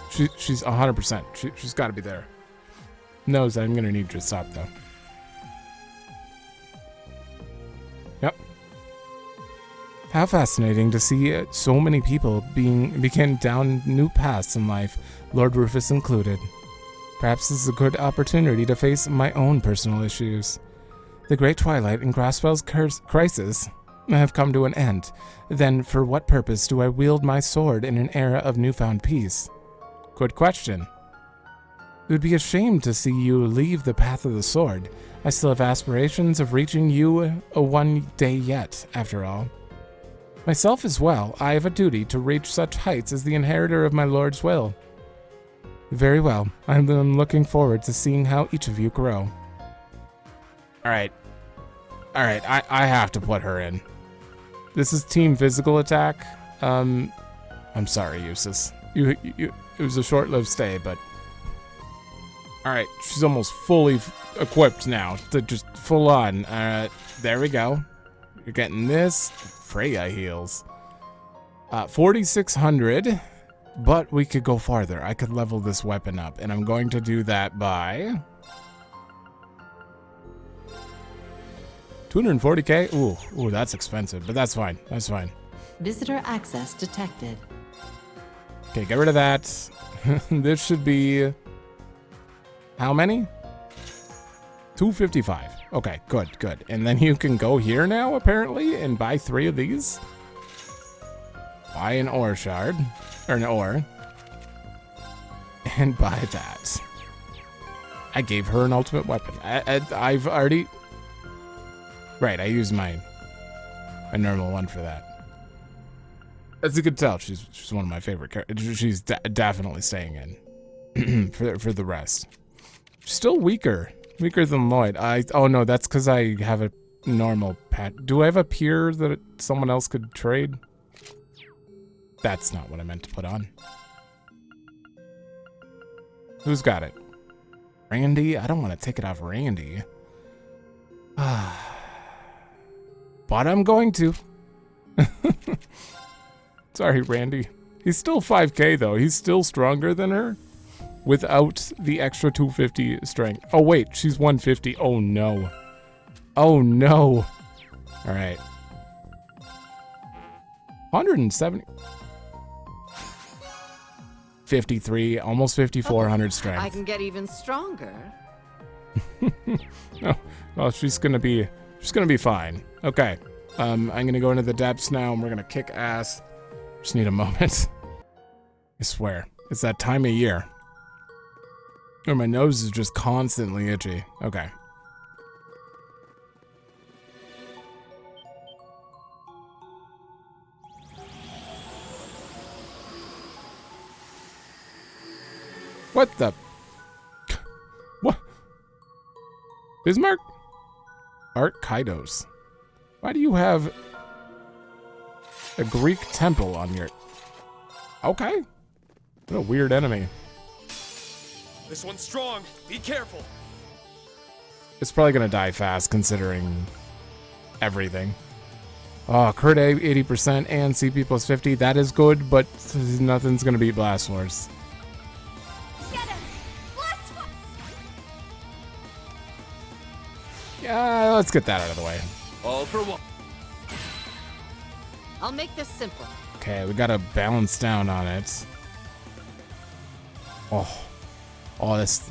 She's 100%. She's gotta be there. Knows I'm gonna need you to stop, though. Yep. How fascinating to see so many people begin down new paths in life, Lord Rufus included. Perhaps this is a good opportunity to face my own personal issues. The Great Twilight and Grasspell's crisis have come to an end. Then for what purpose do I wield my sword in an era of newfound peace? Good question. It would be a shame to see you leave the path of the sword. I still have aspirations of reaching you one day yet, after all. Myself as well, I have a duty to reach such heights as the inheritor of my lord's will. Very well, I'm looking forward to seeing how each of you grow. Alright, I have to put her in. This is Team Physical Attack. I'm sorry, Eustace. It was a short-lived stay, but... Alright, she's almost fully equipped now, to just full on. There we go. You're getting this. Freya heals. 4,600, but we could go farther. I could level this weapon up, and I'm going to do that by... 240k? Ooh, that's expensive, but that's fine. That's fine. Visitor access detected. Okay, get rid of that. This should be... How many? 255. Okay, good. And then you can go here now, apparently, and buy 3 of these. Buy an ore shard. Or an ore. And buy that. I gave her an ultimate weapon. I've already... Right, I used my normal one for that. As you could tell, she's one of my favorite characters. She's definitely staying in for the rest. Still weaker than Lloyd. Oh no, that's because I have a normal pet. Do I have a peer that someone else could trade? That's not what I meant to put on. Who's got it? Randy? I don't want to take it off Randy. But I'm going to. Sorry, Randy. He's still 5k though. He's still stronger than her without the extra 250 strength. Oh wait, she's 150. Oh no. Oh no. All right. 170. 53, almost 5400 strength. I can get even stronger. Oh, well, she's gonna be fine. Okay. I'm gonna go into the depths now and we're gonna kick ass. Just need a moment. I swear. It's that time of year. Oh, my nose is just constantly itchy. Okay. What the? What? Bismarck? Art Kaidos. Why do you have a Greek temple on your... Okay. What a weird enemy. This one's strong. Be careful. It's probably going to die fast considering everything. Oh, crit 80% and CP plus 50. That is good, but nothing's going to beat Blast Force. Yeah, let's get that out of the way. All for one. I'll make this simple. Okay, we gotta balance down on it. Oh, that's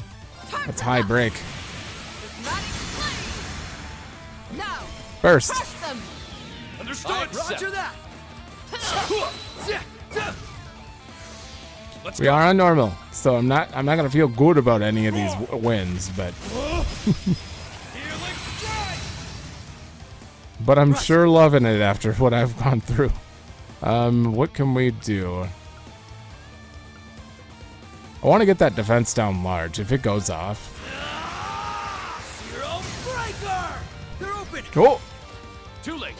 high break. Now, Burst. crush them. Understood. Roger that. We are on normal, so I'm not gonna feel good about any of these wins, but but I'm sure loving it after what I've gone through. What can we do? I want to get that defense down large. If it goes off. They're open. Oh! Too late.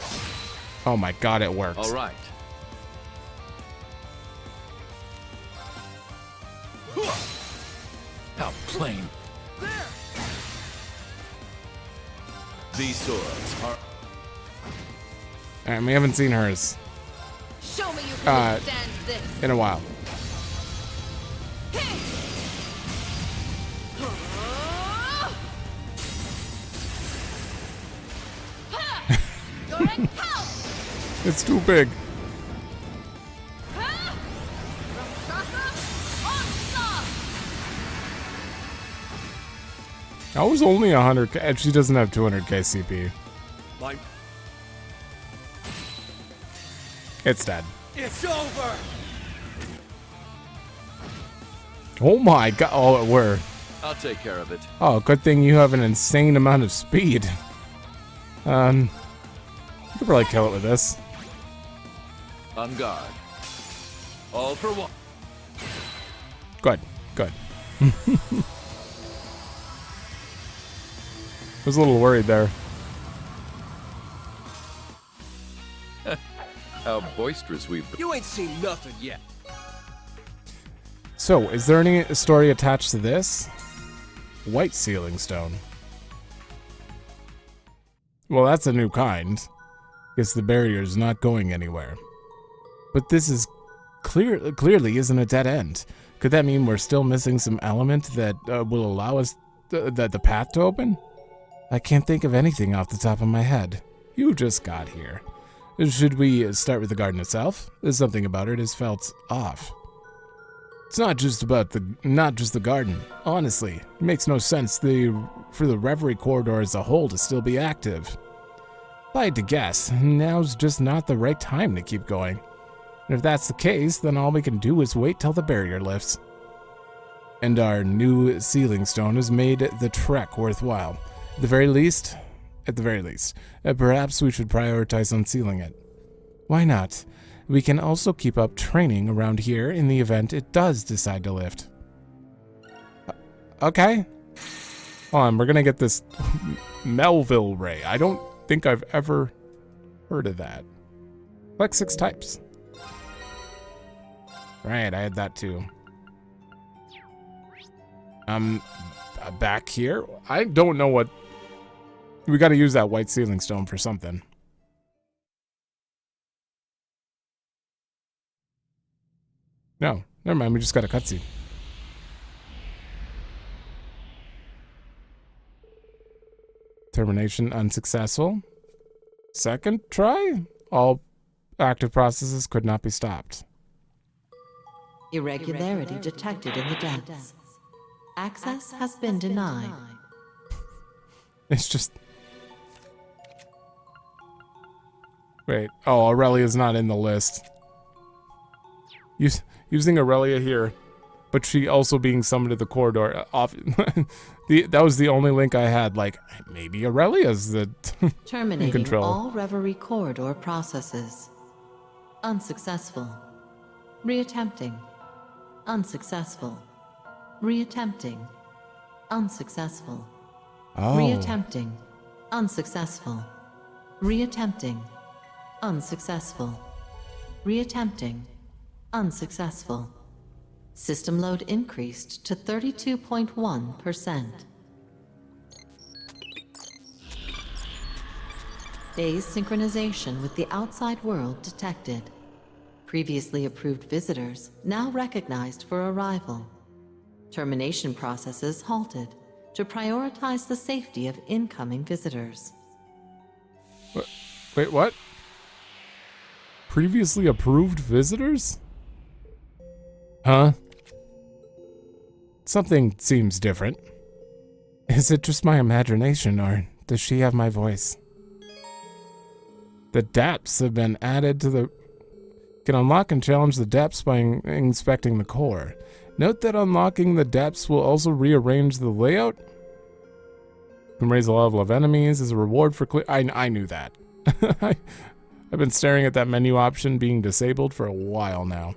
Oh my god, it worked. All right. How plain. There. These swords are... Alright, we haven't seen hers Show me you can withstand this. in a while. It's too big. I was only 100k, and she doesn't have 200k CP. Mine. It's dead. It's over. Oh my god! Oh, it were. I'll take care of it. Oh, good thing you have an insane amount of speed. You could probably kill it with this. On guard. All for one. Good, good. I was a little worried there. How boisterous we've been. You ain't seen nothing yet. So, is there any story attached to this? White sealing stone. Well, that's a new kind. Guess the barrier's not going anywhere. But this is clearly isn't a dead end. Could that mean we're still missing some element that will allow us the path to open? I can't think of anything off the top of my head. You just got here. Should we start with the garden itself? There's something about it has felt off. It's not just the garden. Honestly, it makes no sense for the Reverie corridor as a whole to still be active. If I had to guess, now's just not the right time to keep going. And if that's the case, then all we can do is wait till the barrier lifts. And our new sealing stone has made the trek worthwhile. At the very least, perhaps we should prioritize unsealing it. Why not? We can also keep up training around here in the event it does decide to lift. Okay. Hold on, we're gonna get this Melville Ray. I don't think I've ever heard of that. Like 6 types. Right, I had that too. Back here? I don't know what... We gotta use that white sealing stone for something. No, never mind. We just got a cutscene. Termination unsuccessful. Second try? All active processes could not be stopped. Irregularity detected in the depths. Access has been denied. It's just... Wait. Oh, Aurelia's not in the list. Using Aurelia here, but she also being summoned to the corridor. That was the only link I had. Like, maybe Aurelia's the Terminating control. all Reverie corridor processes. Unsuccessful. Reattempting. Unsuccessful. Reattempting. Unsuccessful. Oh. Reattempting. Unsuccessful. Reattempting. Unsuccessful. Reattempting. Unsuccessful. System load increased to 32.1%. Phase synchronization with the outside world detected. Previously approved visitors now recognized for arrival. Termination processes halted to prioritize the safety of incoming visitors. Wait, what? Previously approved visitors? Huh? Something seems different. Is it just my imagination, or does she have my voice? The depths have been added to the... Can unlock and challenge the depths by inspecting the core. Note that unlocking the depths will also rearrange the layout. Can raise the level of enemies as a reward for clear... I knew that. I've been staring at that menu option being disabled for a while now.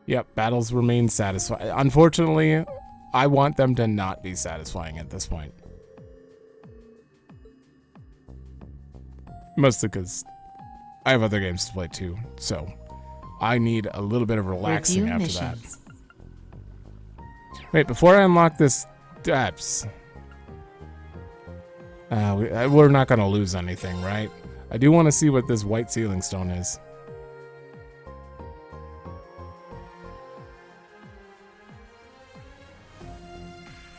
Yep, battles remain satisfying. Unfortunately, I want them to not be satisfying at this point. Mostly because I have other games to play too, so I need a little bit of relaxing Review after missions. that. Wait, before I unlock this depths, we're not going to lose anything, right? I do want to see what this white sealing stone is.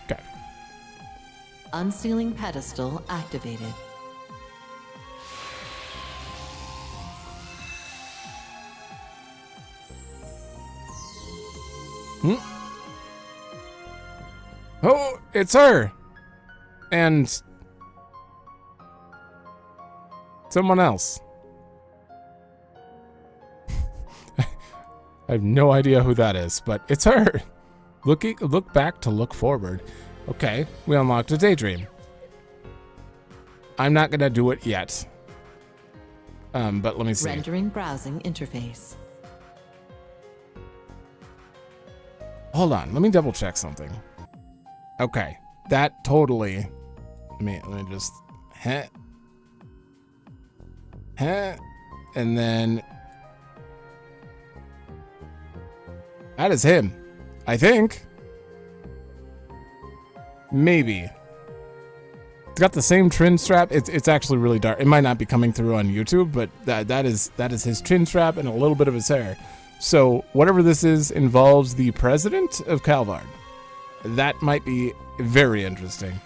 Okay. Unsealing pedestal activated. Oh, it's her! And someone else. I have no idea who that is, but it's her. Look back to look forward. Okay, we unlocked a daydream. I'm not gonna do it yet. But let me see. Rendering browsing interface. Hold on, let me double check something. Okay, that totally. Let me just. And then that is him, I think. Maybe. It's got the same chin strap. It's actually really dark. It might not be coming through on YouTube, but that is his chin strap and a little bit of his hair. So whatever this is involves the president of Calvard. That might be very interesting.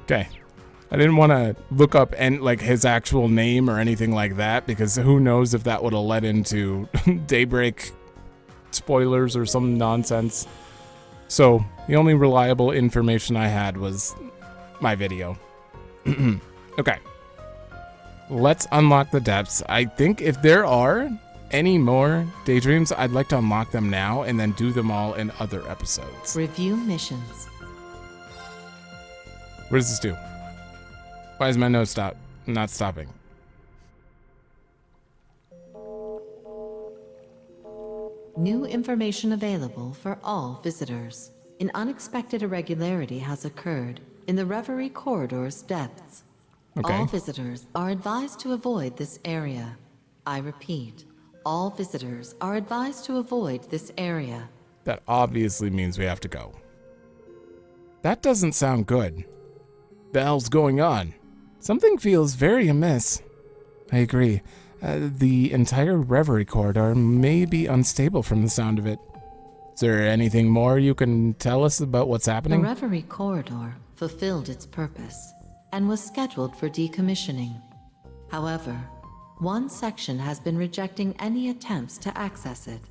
Okay. I didn't want to look up his actual name or anything like that, because who knows if that would have led into Daybreak spoilers or some nonsense. So the only reliable information I had was my video. Okay. Let's unlock the depths. I think if there are any more daydreams, I'd like to unlock them now and then do them all in other episodes. Review missions. What does this do? Why is my nose not stopping? New information available for all visitors. An unexpected irregularity has occurred in the Reverie corridor's depths. Okay. All visitors are advised to avoid this area. I repeat, all visitors are advised to avoid this area. That obviously means we have to go. That doesn't sound good. The hell's going on? Something feels very amiss. I agree. The entire Reverie corridor may be unstable from the sound of it. Is there anything more you can tell us about what's happening? The Reverie corridor fulfilled its purpose and was scheduled for decommissioning. However, one section has been rejecting any attempts to access it,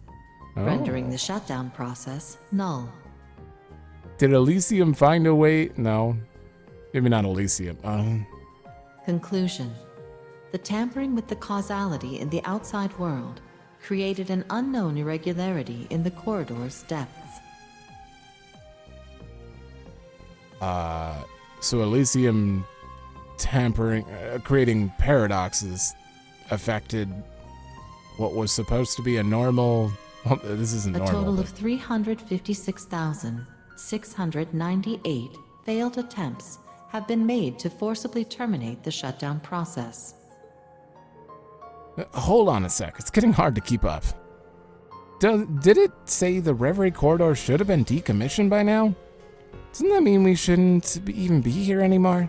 rendering the shutdown process null. Did Elysium find a way? No. Maybe not Elysium. Conclusion. The tampering with the causality in the outside world created an unknown irregularity in the corridor's depths. So Elysium tampering, creating paradoxes affected what was supposed to be a normal... Well, this isn't normal. A total of 356,698 failed attempts have been made to forcibly terminate the shutdown process. Hold on a sec. It's getting hard to keep up. Did it say the Reverie corridor should have been decommissioned by now? Doesn't that mean we shouldn't even be here anymore?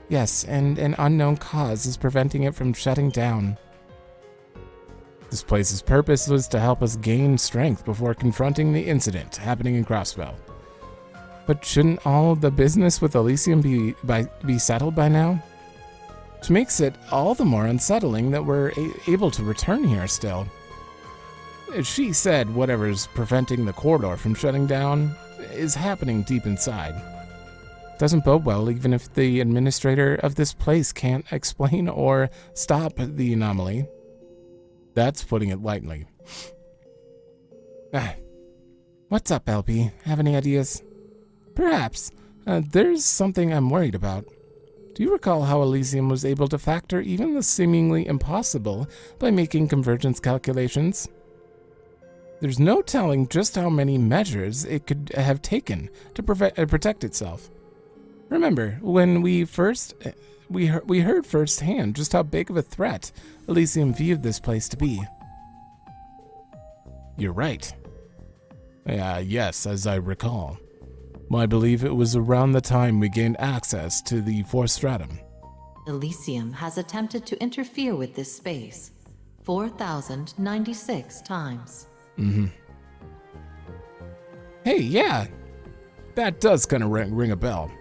Yes, and an unknown cause is preventing it from shutting down. This place's purpose was to help us gain strength before confronting the incident happening in Crossbell. But shouldn't all the business with Elysium be settled by now? Which makes it all the more unsettling that we're able to return here still. She said whatever's preventing the corridor from shutting down is happening deep inside. Doesn't bode well even if the administrator of this place can't explain or stop the anomaly. That's putting it lightly. What's up, LP? Have any ideas? Perhaps. There's something I'm worried about. Do you recall how Elysium was able to factor even the seemingly impossible by making convergence calculations? There's no telling just how many measures it could have taken to protect itself. Remember, when we heard firsthand just how big of a threat Elysium viewed this place to be. You're right. Yes, as I recall. I believe it was around the time we gained access to the fourth stratum. Elysium has attempted to interfere with this space 4,096 times. Hey, yeah. That does kind of ring a bell.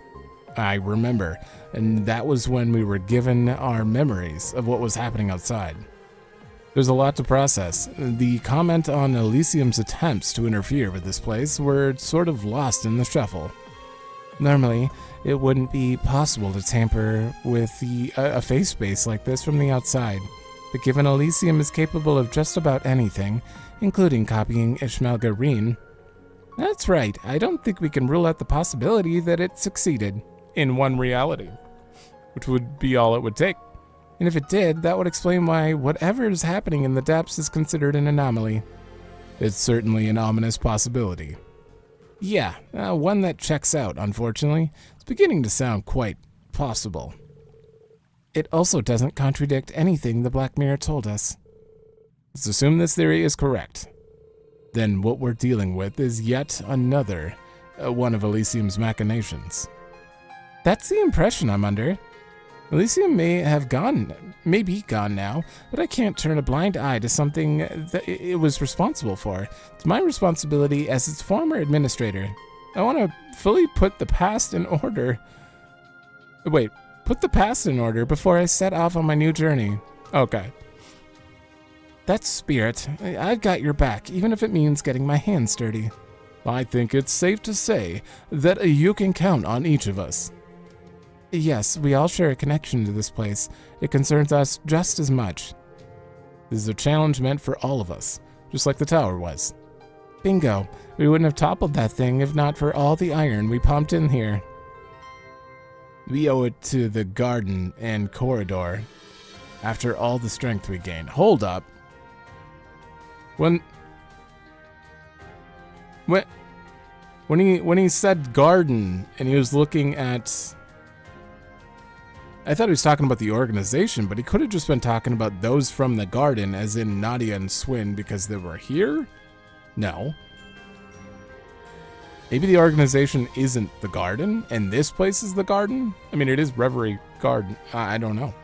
I remember, and that was when we were given our memories of what was happening outside. There's a lot to process. The comment on Elysium's attempts to interfere with this place were sort of lost in the shuffle. Normally, it wouldn't be possible to tamper with a face space like this from the outside, but given Elysium is capable of just about anything, including copying Ishmael Gareen, that's right, I don't think we can rule out the possibility that it succeeded in one reality, which would be all it would take. And if it did, that would explain why whatever is happening in the depths is considered an anomaly. It's certainly an ominous possibility. Yeah, one that checks out, unfortunately. It's beginning to sound quite possible. It also doesn't contradict anything the Black Mirror told us. Let's assume this theory is correct. Then what we're dealing with is yet another one of Elysium's machinations. That's the impression I'm under. Elysium may be gone now, but I can't turn a blind eye to something that it was responsible for. It's my responsibility as its former administrator. I want to fully put the past in order. Wait, put the past in order before I set off on my new journey. Okay. That's spirit. I've got your back, even if it means getting my hands dirty. I think it's safe to say that you can count on each of us. Yes, we all share a connection to this place. It concerns us just as much. This is a challenge meant for all of us, just like the tower was. Bingo. We wouldn't have toppled that thing if not for all the iron we pumped in here. We owe it to the garden and corridor after all the strength we gained. Hold up. When he said garden and he was looking at... I thought he was talking about the organization, but he could have just been talking about those from the garden, as in Nadia and Swin, because they were here? No. Maybe the organization isn't the garden, and this place is the garden? I mean, it is Reverie Garden. I don't know.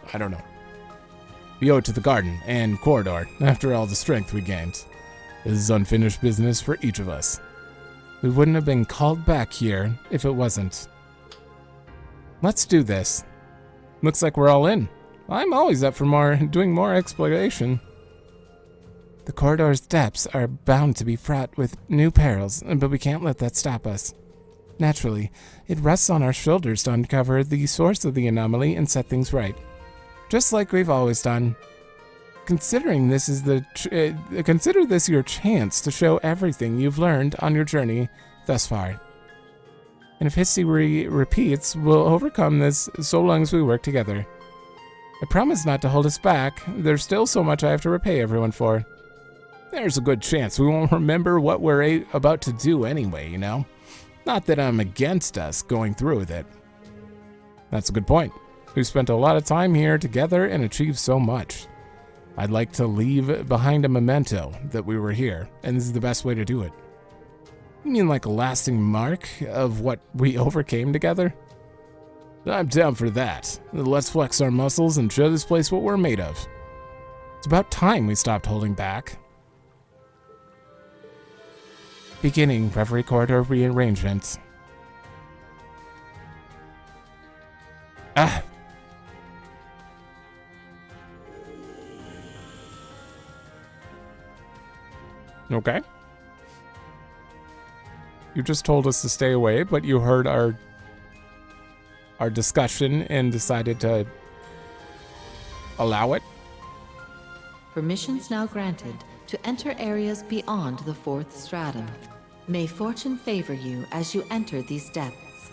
We owe it to the garden and corridor, after all the strength we gained. This is unfinished business for each of us. We wouldn't have been called back here if it wasn't. Let's do this. Looks like we're all in. I'm always up for doing more exploration. The corridor's depths are bound to be fraught with new perils, but we can't let that stop us. Naturally, it rests on our shoulders to uncover the source of the anomaly and set things right. Just like we've always done. Consider this your chance to show everything you've learned on your journey thus far. And if history repeats, we'll overcome this so long as we work together. I promise not to hold us back. There's still so much I have to repay everyone for. There's a good chance we won't remember what we're about to do anyway, you know? Not that I'm against us going through with it. That's a good point. We've spent a lot of time here together and achieved so much. I'd like to leave behind a memento that we were here, and this is the best way to do it. You mean like a lasting mark of what we overcame together? I'm down for that. Let's flex our muscles and show this place what we're made of. It's about time we stopped holding back. Beginning Reverie Corridor rearrangement. Ah! Okay. You just told us to stay away, but you heard our discussion and decided to allow it? Permissions now granted to enter areas beyond the 4th stratum. May fortune favor you as you enter these depths.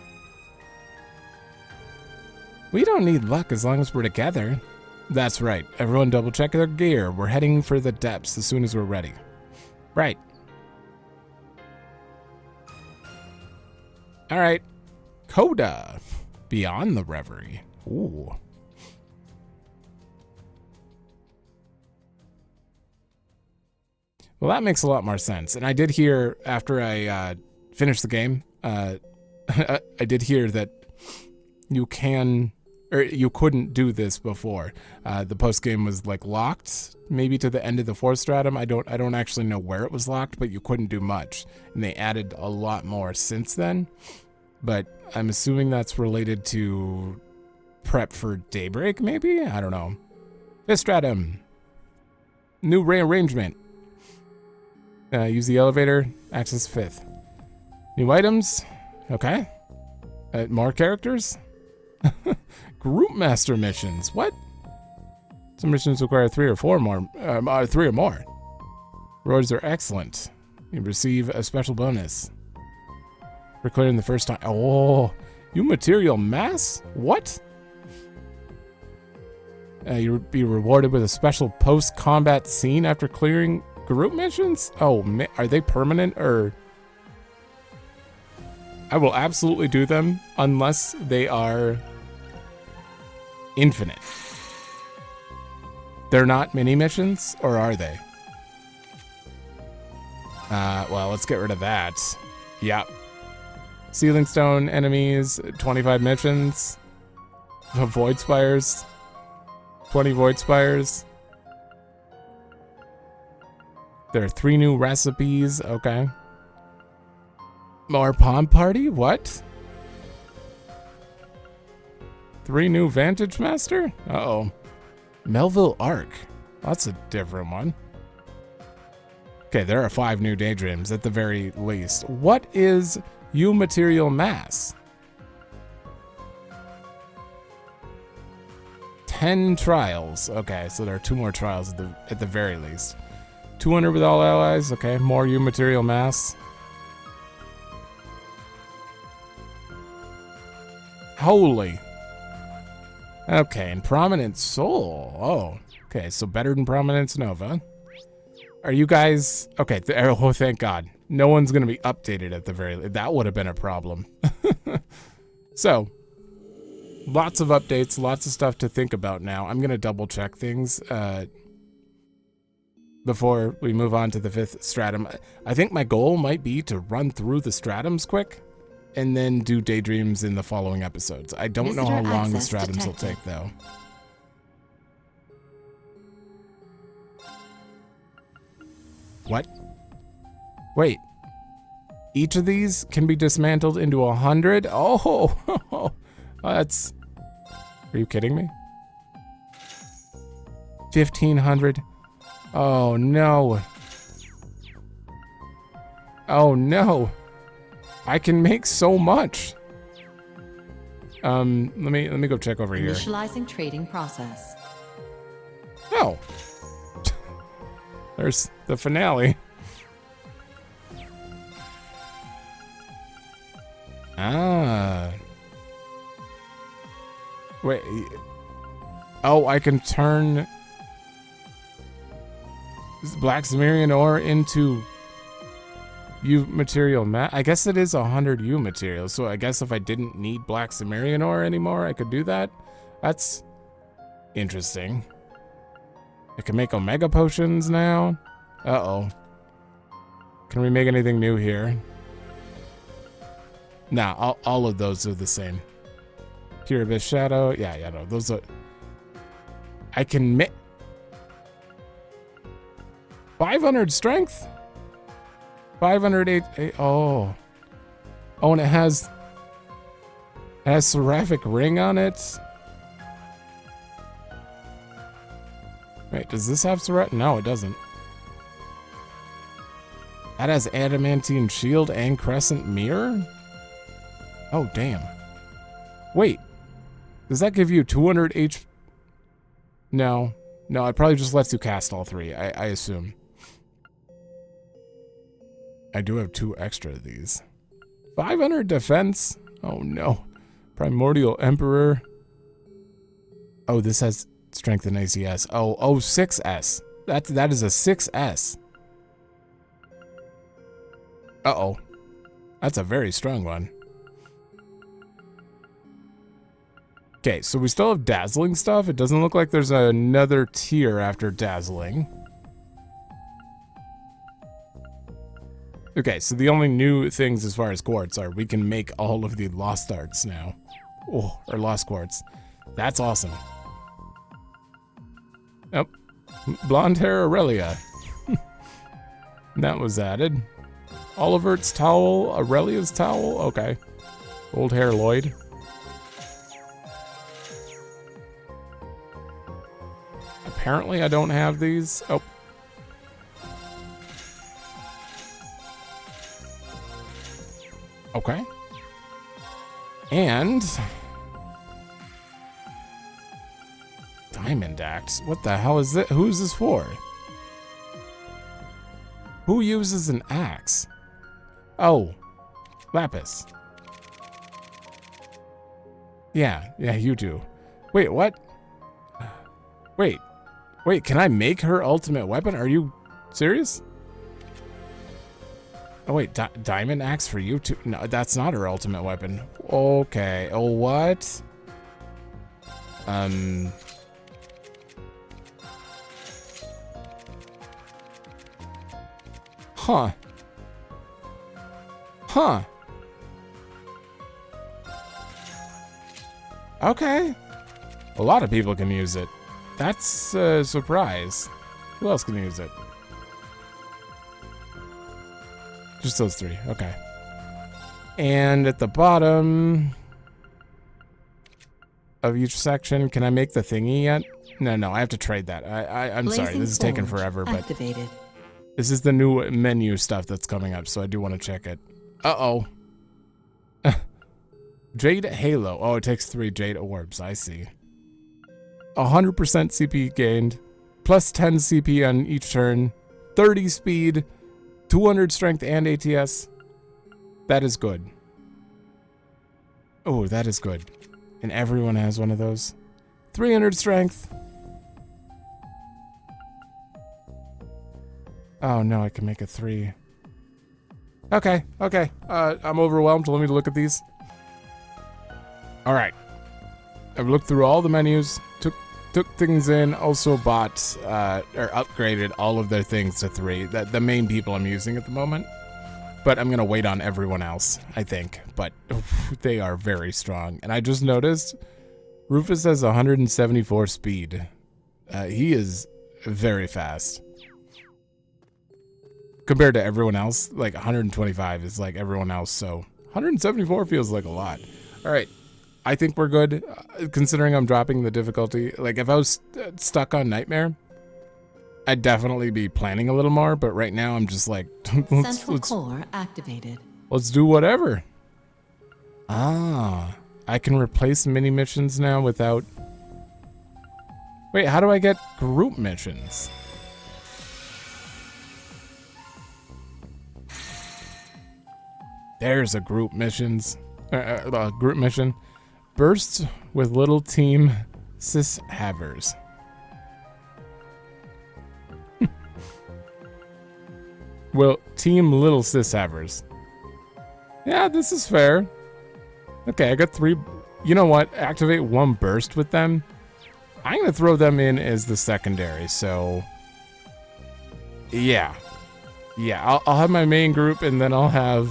We don't need luck as long as we're together. That's right. Everyone double check their gear. We're heading for the depths as soon as we're ready. Right. All right. Coda. Beyond the Reverie. Ooh. Well, that makes a lot more sense. And I did hear, after I finished the game, I did hear that you couldn't do this before. The post game was like locked, maybe to the end of the 4th stratum. I don't actually know where it was locked, but you couldn't do much. And they added a lot more since then. But I'm assuming that's related to prep for Daybreak, maybe? I don't know. 5th stratum. New rearrangement. Use the elevator. Access 5th. New items. Okay. More characters. Group master missions. What? Some missions require 3 or more. Rewards are excellent. You receive a special bonus for clearing the first time. Oh, you material mass? What? You'll be rewarded with a special post-combat scene after clearing group missions? Oh, are they permanent or? I will absolutely do them unless they are infinite. They're not mini missions, or are they? Well, let's get rid of that. Yeah. Sealing Stone enemies, 25 missions. Void Spires, 20 Void Spires. There are 3 new recipes, okay. More Palm Party, what? 3 new Vantage Master? Uh-oh. Melville Arc, that's a different one. Okay, there are 5 new Daydreams at the very least. What is U Material Mass? 10 trials. Okay, so there are 2 more trials at the very least. 200 with all allies. Okay, more U Material Mass. Holy. Okay, and Prominent Soul. Oh, okay, so better than Prominence Nova. Are you guys... Okay, oh, thank God. No one's going to be updated at the very... That would have been a problem. So, lots of updates, lots of stuff to think about now. I'm going to double check things before we move on to the 5th stratum. I think my goal might be to run through the stratums quick and then do Daydreams in the following episodes. I don't know how long the stratums will take, though. What? Wait. Each of these can be dismantled into 100? Oh, that's... Are you kidding me? 1,500. Oh, no. Oh, no. I can make so much. Let me go check over here. Initializing trading process. Oh. There's the finale. Ah. Wait. Oh, I can turn Black Cimmerian ore into U material. I guess it is 100 U material. So I guess if I didn't need Black Cimmerian ore anymore, I could do that. That's interesting. I can make Omega potions now. Uh-oh. Can we make anything new here? Nah, all of those are the same. Pure Abyss Shadow. Yeah, no, those are... I can make... 500 strength? 508... Oh. Oh, and it has Seraphic Ring on it? Wait, does this have Seraphic? No, it doesn't. That has Adamantine Shield and Crescent Mirror? Oh, damn. Wait. Does that give you 200 HP? No. No, it probably just lets you cast all three, I assume. I do have 2 extra of these. 500 defense? Oh, no. Primordial Emperor. Oh, this has strength and ACS. Oh, 6S. That is a 6S. Uh-oh. That's a very strong one. Okay, so we still have Dazzling stuff. It doesn't look like there's another tier after Dazzling. Okay, so the only new things as far as quartz are we can make all of the Lost Arts now. Oh, or Lost Quartz. That's awesome. Oh, Blonde Hair Aurelia. That was added. Olivert's Towel, Aurelia's Towel, okay. Old Hair Lloyd. Apparently I don't have these. Oh. Okay. And Diamond Axe. What the hell is this? Who's this for? Who uses an axe? Oh, Lapis. Yeah, you do. Wait, what? Wait, can I make her ultimate weapon? Are you serious? Oh wait, Diamond Axe for you too? No, that's not her ultimate weapon. Okay, oh what? Huh. Okay. A lot of people can use it. That's a surprise. Who else can use it? Just those 3. Okay. And at the bottom of each section, can I make the thingy yet? No, I have to trade that. I'm sorry, this is taking forever, but activated. This is the new menu stuff that's coming up, so I do want to check it. Uh-oh. Jade Halo. Oh, it takes 3 Jade Orbs. I see. 100% CP gained. Plus 10 CP on each turn. 30 speed. 200 strength and ATS. That is good. Oh, that is good. And everyone has one of those. 300 strength. Oh no, I can make a 3. Okay. I'm overwhelmed. Let me look at these. All right. I've looked through all the menus, took things in, also bought or upgraded all of their things to 3. The main people I'm using at the moment. But I'm gonna wait on everyone else, I think. But they are very strong. And I just noticed Rufus has 174 speed. He is very fast. compared to everyone else, like 125 is like everyone else, so 174 feels like a lot. All right, I think we're good, considering I'm dropping the difficulty. Like, if I was stuck on Nightmare, I'd definitely be planning a little more, but right now I'm just like, Central core activated. Let's do whatever. Ah, I can replace mini missions now without... Wait, how do I get group missions? There's a group missions. Group mission. Bursts with little team cis-havers. Well, team little cis-havers. Yeah, this is fair. Okay, I got 3. You know what? Activate 1 burst with them. I'm going to throw them in as the secondary, so... Yeah. Yeah, I'll have my main group, and then I'll have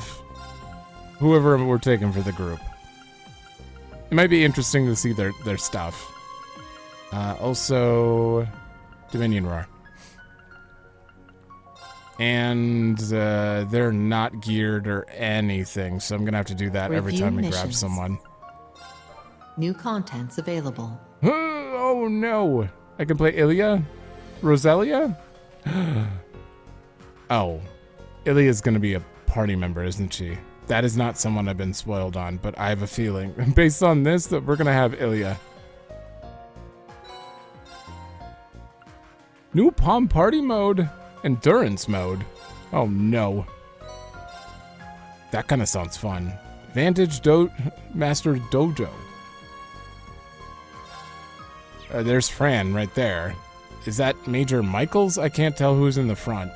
whoever we're taking for the group. It might be interesting to see their stuff. Also, Dominion Roar. And they're not geared or anything, so I'm going to have to do that every time we grab someone. New contents available. Oh no! I can play Ilya? Roselia? Oh. Ilya's going to be a party member, isn't she? That is not someone I've been spoiled on, but I have a feeling, based on this, that we're going to have Ilya. New Palm Party mode. Endurance mode. Oh no. That kind of sounds fun. Vantage Master Dojo. There's Fran right there. Is that Major Michaels? I can't tell who's in the front.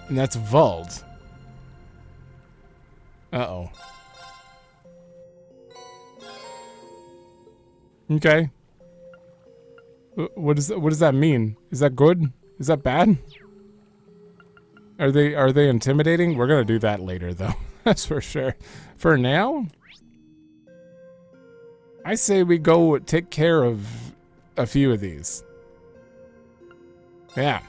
And that's Vald. Uh-oh. Okay. What does that mean? Is that good? Is that bad? Are they intimidating? We're gonna do that later though. That's for sure. For now, I say we go take care of a few of these. Yeah.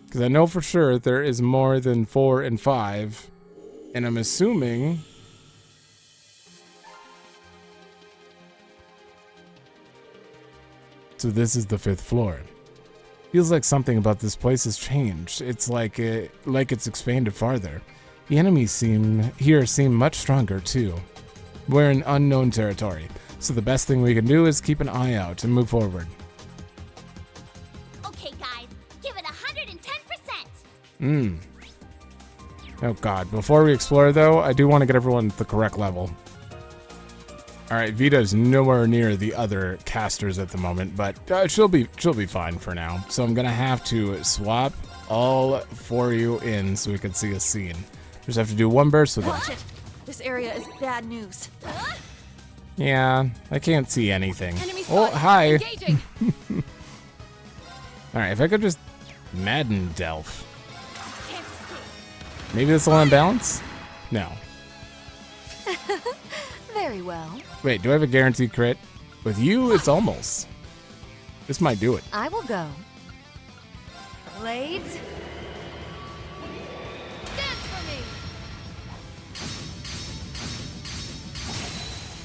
Because I know for sure there is more than 4 and 5. And I'm assuming... So this is the 5th floor. Feels like something about this place has changed. It's like it's expanded farther. The enemies here seem much stronger too. We're in unknown territory, so the best thing we can do is keep an eye out and move forward. Okay, guys, give it 110%. Oh god, before we explore though, I do want to get everyone at the correct level. Alright, Vita's nowhere near the other casters at the moment, but she'll be fine for now. So I'm gonna have to swap all 4 of you in so we can see a scene. Just have to do 1 burst with them. Watch it. This area is bad news. Yeah, I can't see anything. Enemy Oh, spotted. hi. Engaging. Alright, if I could just Madden Delph. Maybe this will unbalance? No. Very well. Wait, do I have a guaranteed crit? With you, it's almost. This might do it. I will go. Blades. Dance for me.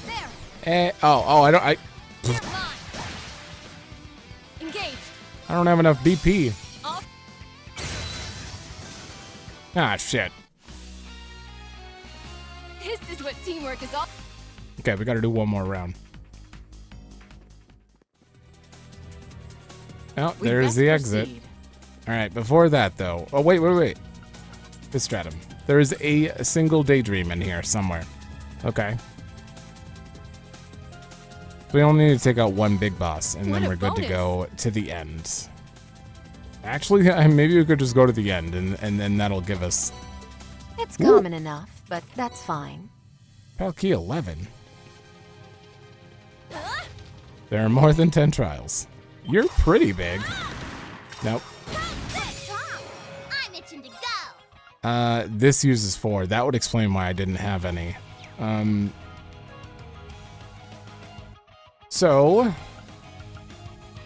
There. I Engage. I don't have enough BP. Ah, shit. This is what teamwork is all. Okay, we gotta do 1 more round. Oh, there's the exit. Alright, before that though. Oh, wait. This stratum. There is a single daydream in here somewhere. Okay. We only need to take out 1 big boss, and then we're good to go to the end. Actually, maybe we could just go to the end, and then that'll give us... It's common enough, but that's fine. Palkey 11. There are more than 10 trials. You're pretty big. Nope. I'm itching to go. This uses 4. That would explain why I didn't have any. So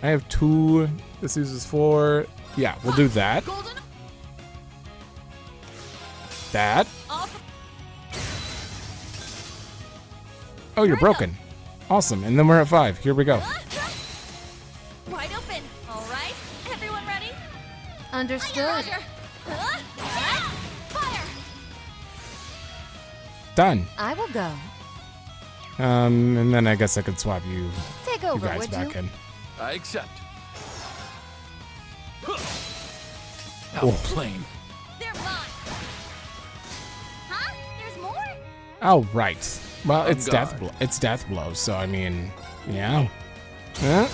I have 2. This uses 4. Yeah, we'll do that. That. Oh, you're broken. Awesome. And then we're at 5. Here we go. Wide open. All right. Everyone ready? Understood. Fire. Done. I will go. And then I guess I could swap you, Take you over, guys would back you? in. I accept. Oh. Plane. They're mine. Huh? There's more? Oh, right. Well, On it's death. guard. It's death blow. So I mean, yeah. Huh?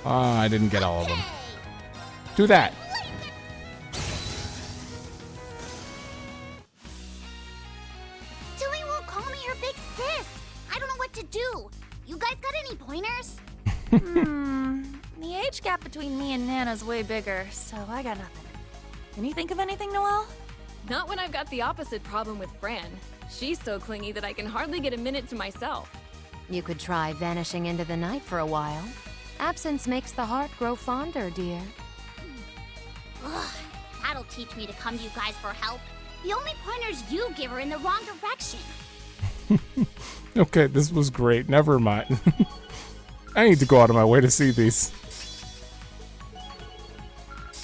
Oh, I didn't get all of them. Do that. Tilly won't call me her big sis. I don't know what to do. You guys got any pointers? The age gap between me and Nana's way bigger, so I got nothing. Can you think of anything, Noelle? Not when I've got the opposite problem with Fran. She's so clingy that I can hardly get a minute to myself. You could try vanishing into the night for a while. Absence makes the heart grow fonder, dear. Ugh, that'll teach me to come to you guys for help. The only pointers you give are in the wrong direction. Okay, this was great. Never mind. I need to go out of my way to see these.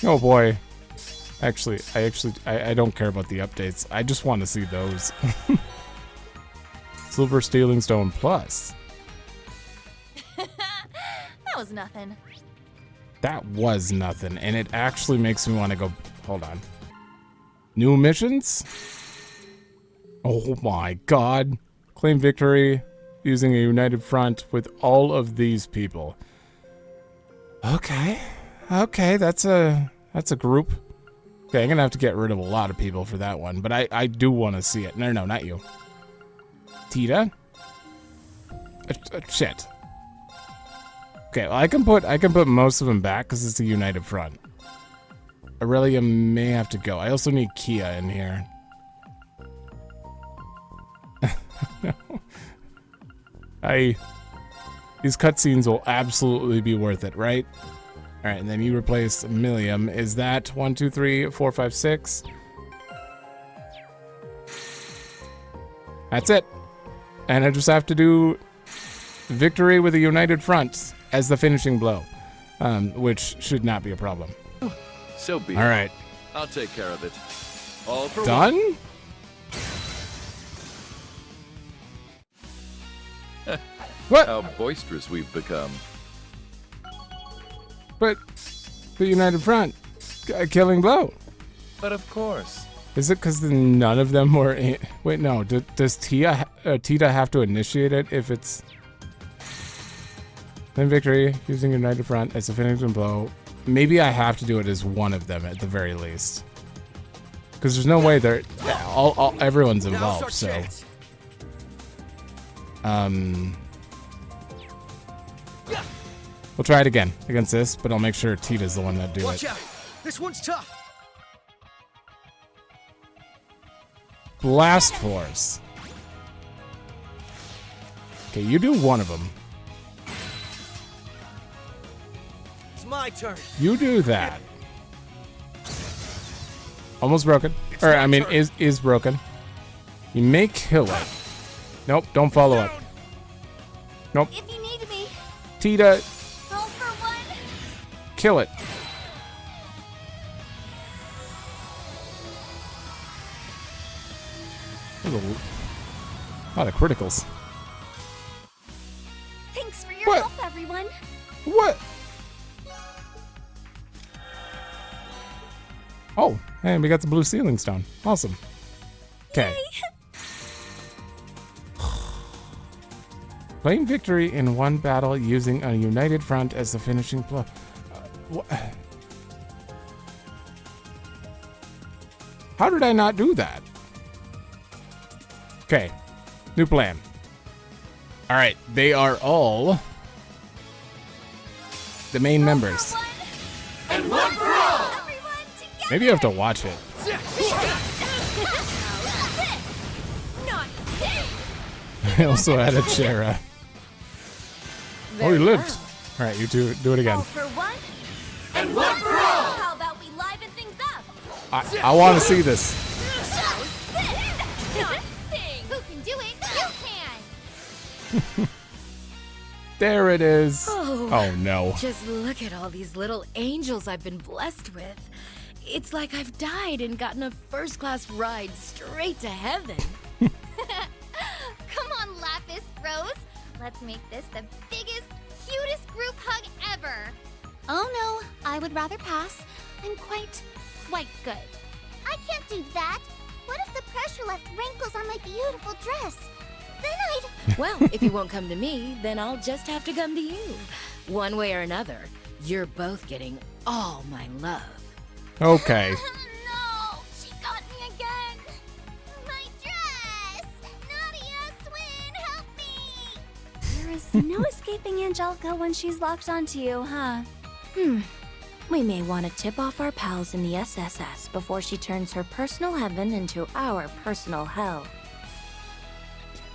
Oh boy. Actually, I don't care about the updates. I just want to see those. Silver Stealing Stone Plus. That was nothing. That was nothing, and it actually makes me want to go. Hold on. New missions? Oh my god. Claim victory using a united front with all of these people. Okay. Okay, that's a group. Okay, I'm gonna have to get rid of a lot of people for that one, but I do want to see it. No, not you. Tita? Shit. Okay, well, I can put most of them back because it's a united front. Aurelia may have to go. I also need Kia in here. No. These cutscenes will absolutely be worth it, right? All right, and then you replace Milliam. Is that 1, 2, 3, 4, 5, 6? That's it. And I just have to do victory with a united front as the finishing blow, which should not be a problem. So be it. All right. I'll take care of it. All for Done? one. What? How boisterous we've become. But the united front, killing blow. But of course. Is it because none of them were in? Wait, no. Does Tita have to initiate it if it's... Then victory, using united front as a finishing blow. Maybe I have to do it as one of them at the very least. Because there's no way they're... everyone's involved, so... We'll try it again against this, but I'll make sure Tita's the one that do Watch it. out! This one's tough. Blast Force. Okay, you do one of them. It's my turn. You do that. Almost broken. Or, I mean, is broken. You may kill it. Nope, don't follow up. Nope. If you need me, Tita, roll for one. kill it. There's a lot of criticals. Thanks for your What? help, everyone. What? Oh, and we got the blue ceiling stone. Awesome. Okay. Claim victory in one battle using a united front as the finishing blow. How did I not do that? Okay, new plan. All right, they are all the main members. And one for all! Maybe you have to watch it. I also added Shara. Oh, he lived. All right, you two do it again. Roll for one. And one for all! I want to see this. Who can do it? You can! There it is. Oh, no. Just look at all these little angels I've been blessed with. It's like I've died and gotten a first-class ride straight to heaven. Come on, Lapis Bros. Let's make this the biggest, cutest group hug ever. Oh no, I would rather pass. I'm quite good. I can't do that. What if the pressure left wrinkles on my beautiful dress? Then I'd... Well, if you won't come to me, then I'll just have to come to you. One way or another, you're both getting all my love. Okay. No, she got me again. My dress. Nadia, Swin, help me. There is no escaping Angelica when she's locked onto you, huh? We may want to tip off our pals in the SSS before she turns her personal heaven into our personal hell.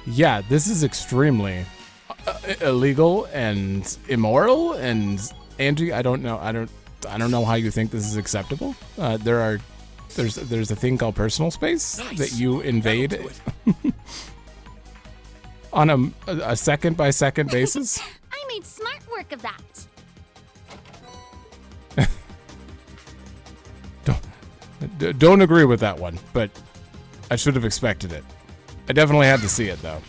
Yeah, this is extremely illegal and immoral. And Angie, I don't know how you think this is acceptable. There's a thing called personal space that you invade on a second by second basis. I made smart work of that. Don't agree with that one, but I should have expected it. I definitely had to see it, though.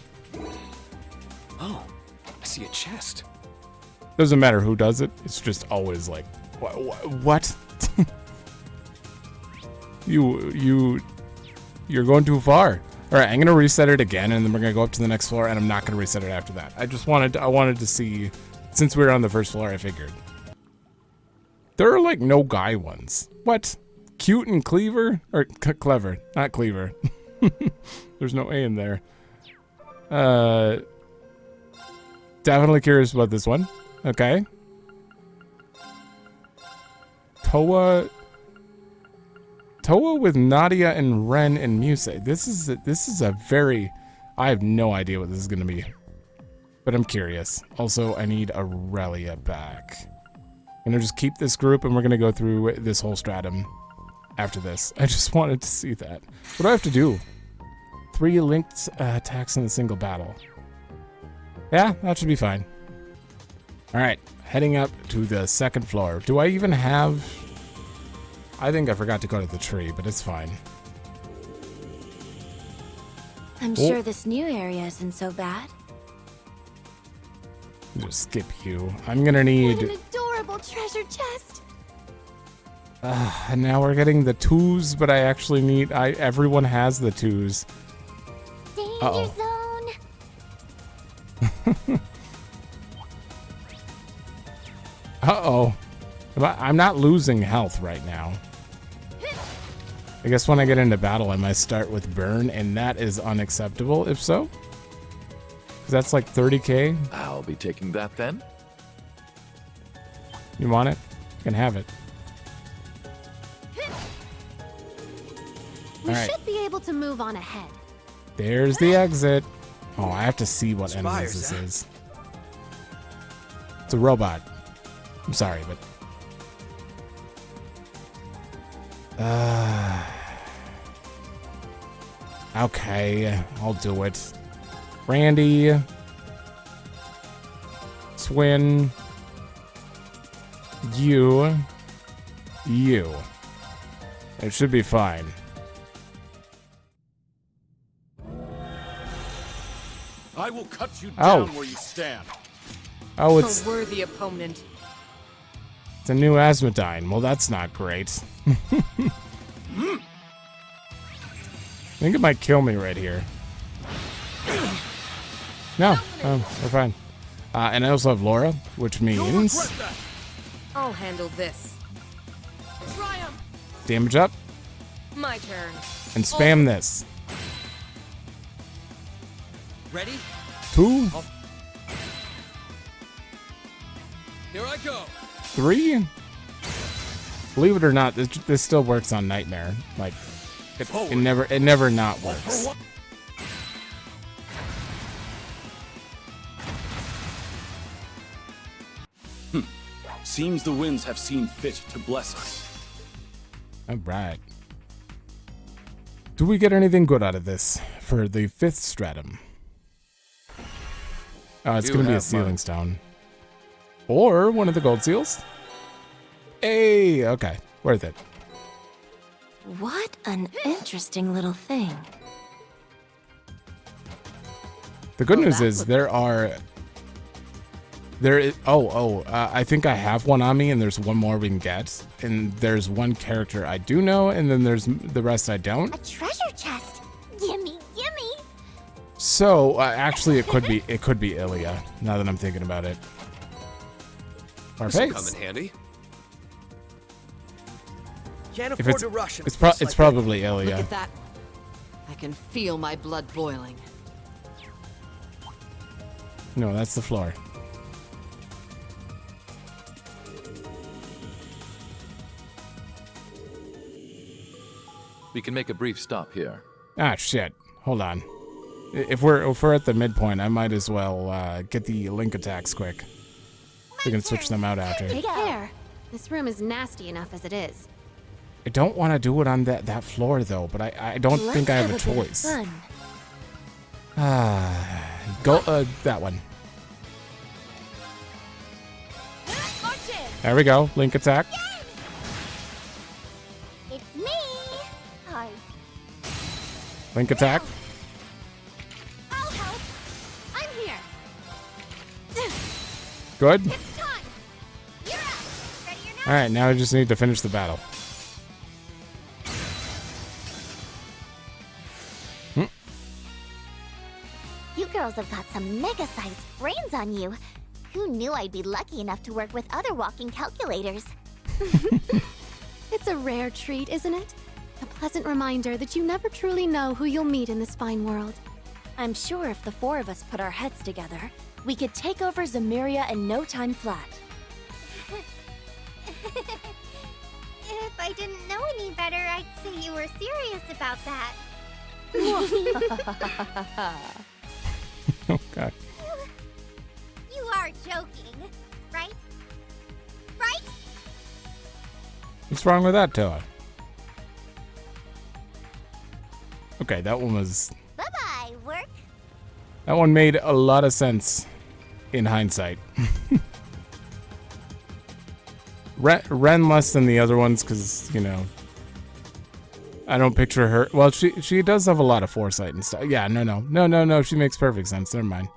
Oh, I see a chest. Doesn't matter who does it. It's just always like, what? You're going too far. All right, I'm gonna reset it again, and then we're gonna go up to the next floor, and I'm not gonna reset it after that. I wanted to see, since we were on the first floor, I figured. There are like no guy ones. What? Cute and cleaver? Or clever, not cleaver. There's no A in there. Definitely curious about this one. Okay. Toa with Nadia and Ren and Muse. This is a very... I have no idea what this is gonna be. But I'm curious. Also, I need Aurelia back. I'm gonna just keep this group and we're gonna go through this whole stratum after this. I just wanted to see that. What do I have to do? 3 linked attacks in a single battle. Yeah, that should be fine. Alright, heading up to the second floor. Do I even have... I think I forgot to go to the tree, but it's fine. I'm sure this new area isn't so bad. Just skip you. I'm gonna need... What an adorable treasure chest. And now we're getting the 2s, but I actually need... everyone has the 2s. Danger zone. Uh-oh. I'm not losing health right now. I guess when I get into battle, I might start with burn, and that is unacceptable, if so. 'Cause that's like 30k. I'll be taking that then. You want it? You can have it. We Alright. should be able to move on ahead. There's the exit. Oh, I have to see what Spires, enemies this is. It's a robot. I'm sorry, but... okay, I'll do it. Randy. Swin. You. It should be fine. I will cut you down where you stand. Oh, it's a worthy opponent. It's a new Asmodine. Well, that's not great. I think it might kill me right here. No, we're fine. And I also have Laura, which means I'll handle this. damage up My turn. and spam this. Ready? 2, Here I go. 3. Believe it or not, this still works on Nightmare. Like, it never not works. Seems the winds have seen fit to bless us. All right. Do we get anything good out of this for the 5th stratum? Oh, it's going to be a sealing stone. Or one of the gold seals. Hey, okay. Worth it. What an interesting little thing. The good news is I think I have one on me, and there's one more we can get. And there's one character I do know, and then there's the rest I don't. A treasure chest. Gimme, gimme. So actually, it could be Ilya. Now that I'm thinking about it. Or This will come in handy. Can't If afford to rush him. it's probably Ilya. Look at that. I can feel my blood boiling. No, that's the floor. We can make a brief stop here. Ah, shit. Hold on. If we're at the midpoint, I might as well get the link attacks quick. We can switch them out after. Take care. This room is nasty enough as it is. I don't want to do it on that floor though, but I don't think I have a choice. Go that one. There we go. Link attack. It's me. Hi. Link attack. I'll help. I'm here. Good. It's time. You're up. Ready or not? All right, now I just need to finish the battle. You girls have got some mega-sized brains on you. Who knew I'd be lucky enough to work with other walking calculators? It's a rare treat, isn't it? A pleasant reminder that you never truly know who you'll meet in this fine world. I'm sure if the 4 of us put our heads together, we could take over Zamiria in no time flat. If I didn't know any better, I'd say you were serious about that. Oh god. You are joking, right? Right? What's wrong with that, Toa? Okay, that one was... Bye-bye, work. That one made a lot of sense in hindsight. Ren less than the other ones because, you know, I don't picture her. Well, she does have a lot of foresight and stuff. Yeah, no. She makes perfect sense. Never mind.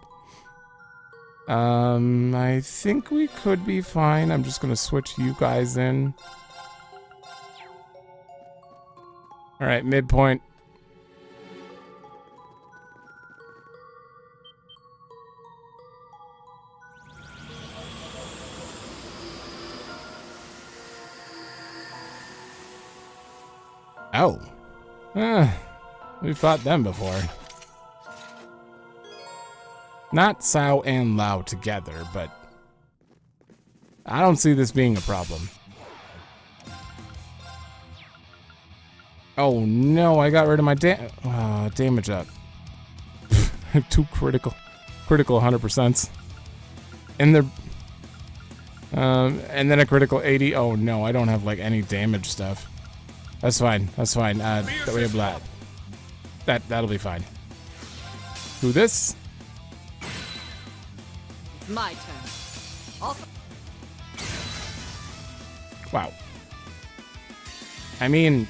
I think we could be fine. I'm just going to switch you guys in. All right, midpoint. Oh. We fought them before. Not Sao and Lao together, but I don't see this being a problem. Oh no, I got rid of my damage up. I have 2 critical 100%. And they're and then a critical 80. Oh no, I don't have like any damage stuff. That's fine. That we have that. That'll be fine. Do this. It's my turn. Wow. I mean,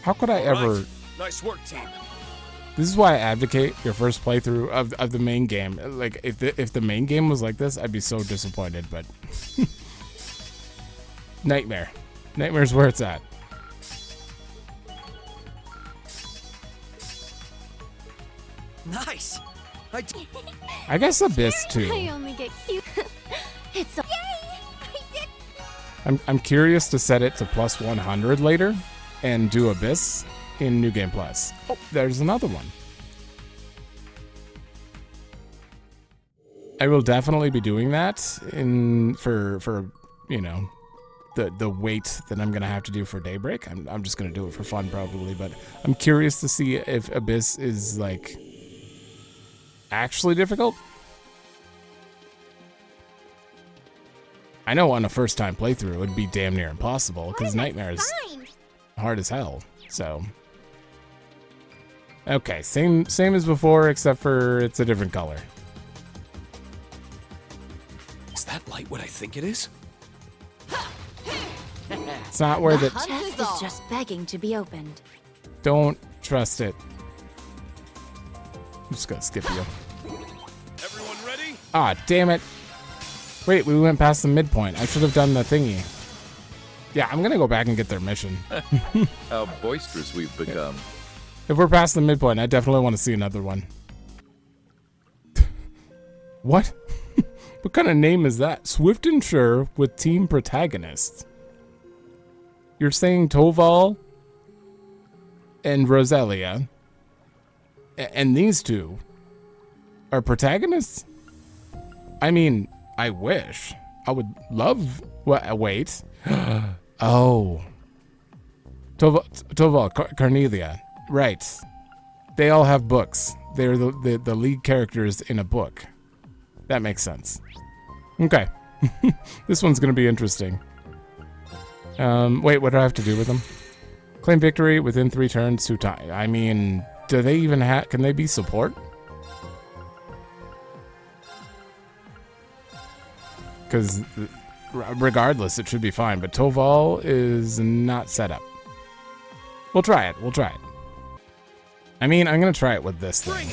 how could I ever? Nice work, team. This is why I advocate your first playthrough of the main game. Like, if the main game was like this, I'd be so disappointed, but... Nightmare. Nightmare's where it's at. Nice. I guess Abyss, too. I only get cute. It's a... Yay! I did... I'm curious to set it to plus 100 later and do Abyss in New Game Plus. Oh, there's another one. I will definitely be doing that for you know, the wait that I'm gonna have to do for Daybreak. I'm just gonna do it for fun probably, but I'm curious to see if Abyss is like actually difficult. I know on a first-time playthrough it would be damn near impossible because Nightmare is hard as hell. So, okay, same as before, except for it's a different color. Is that light what I think it is? It's not where the chest is just begging to be opened. Don't trust it. I'm just gonna skip you. Everyone ready? Ah, damn it. Wait, we went past the midpoint. I should have done the thingy. Yeah, I'm gonna go back and get their mission. How boisterous we've become. If we're past the midpoint, I definitely want to see another one. What? What kind of name is that? Swift and Sure with team protagonists. You're saying Toval and Roselia and these two are protagonists? I mean, I wish. I would love... Wait. Oh. Toval, Carnelia. Right. They all have books. They're the lead characters in a book. That makes sense. Okay. This one's going to be interesting. Wait, what do I have to do with them? Claim victory within 3 turns, 2 times. I mean, do they even have... Can they be support? Because regardless, it should be fine. But Toval is not set up. We'll try it. We'll try it. I mean, I'm going to try it with this thing.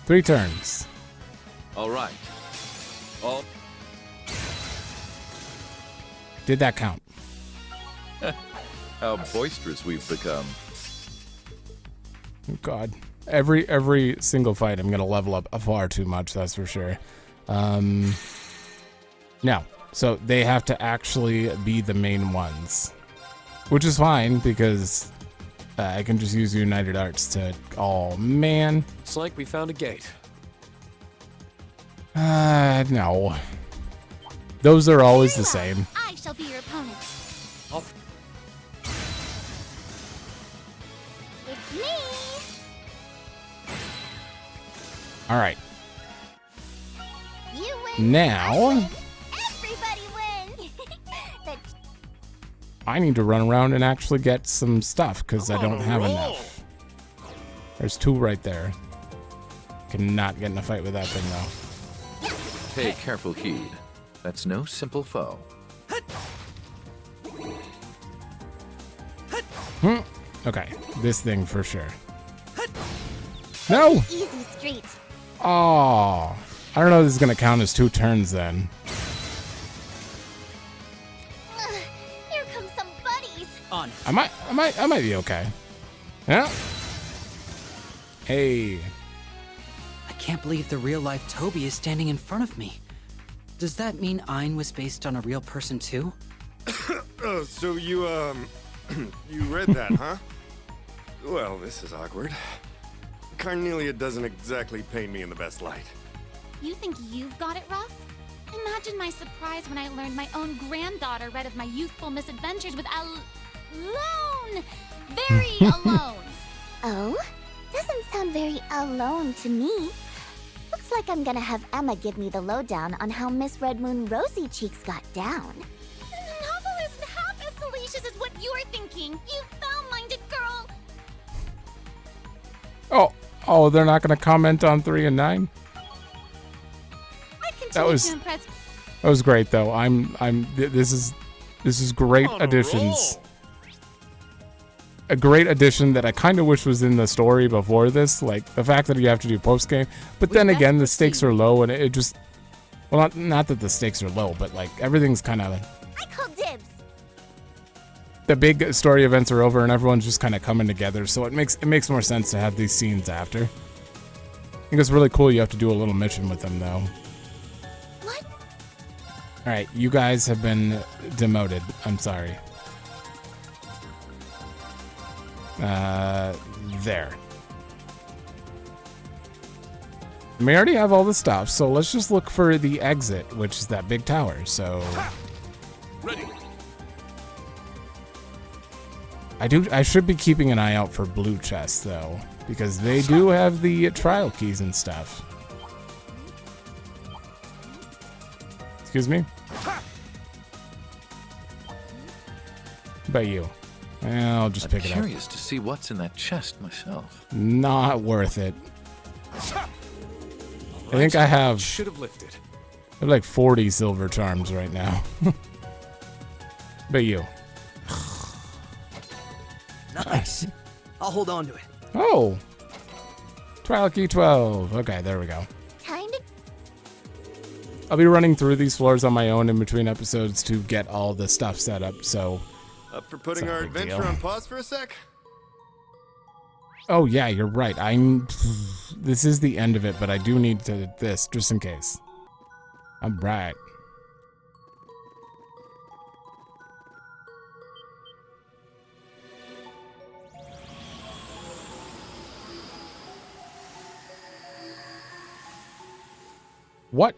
3 turns. All right. All. Did that count? How boisterous we've become. Oh God. Every single fight I'm gonna level up far too much, that's for sure. No. So they have to actually be the main ones. Which is fine because I can just use United Arts to... Oh man. It's like we found a gate. No. Those are always the same. I shall be your opponent. It's me. Alright. You win. Now... Everybody wins. I need to run around and actually get some stuff because I don't have enough. There's 2 right there. Cannot get in a fight with that thing though. Pay careful heed. That's no simple foe. Okay, this thing for sure. No! Easy street. Oh, I don't know if this is gonna count as 2 turns then. Here come some buddies. On. I might be okay. Yeah. Hey. I can't believe the real-life Toby is standing in front of me. Does that mean Ein was based on a real person too? So you, you read that, huh? Well, this is awkward. Carnelia doesn't exactly paint me in the best light. You think you've got it rough? Imagine my surprise when I learned my own granddaughter read of my youthful misadventures with alone. Very alone. Oh? Doesn't sound very alone to me. Looks like I'm gonna have Emma give me the lowdown on how Miss Red Moon Rosy Cheeks got down. The novel isn't half as salacious as what you're thinking, you foul-minded girl. Oh, they're not gonna comment on 3 and 9. I continue to impress. That was great though. This is great additions. A great addition that I kind of wish was in the story before this, like the fact that you have to do post game. But then again, the stakes are low, and it just, well, not that the stakes are low, but like everything's kind of. I call dibs. The big story events are over, and everyone's just kind of coming together. So it makes more sense to have these scenes after. I think it's really cool. You have to do a little mission with them, though. What? All right, you guys have been demoted. I'm sorry. There. We already have all the stuff, so let's just look for the exit, which is that big tower. So Ready. I should be keeping an eye out for blue chests though, because they do have the trial keys and stuff. Excuse me? About you. I'll just pick it up. I'm curious to see what's in that chest myself. Not worth it. I think I have... Should have lifted. I have like 40 silver charms right now. But you. Nice. I'll hold on to it. Oh. Twilight Key 12. Okay, there we go. Kinda. I'll be running through these floors on my own in between episodes to get all the stuff set up, so... Up for putting our adventure on pause for a sec? Oh, yeah, you're right. This is the end of it, but I do need this, just in case. I'm right. What?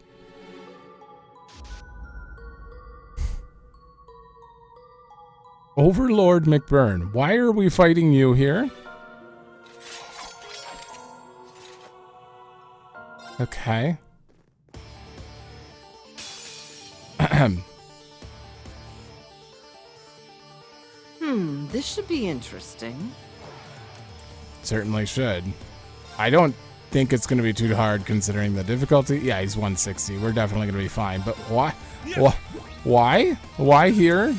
Overlord McBurn, why are we fighting you here? Okay. This should be interesting. Certainly should. I don't think it's going to be too hard considering the difficulty. Yeah, he's 160. We're definitely going to be fine. But why? Why? Why here?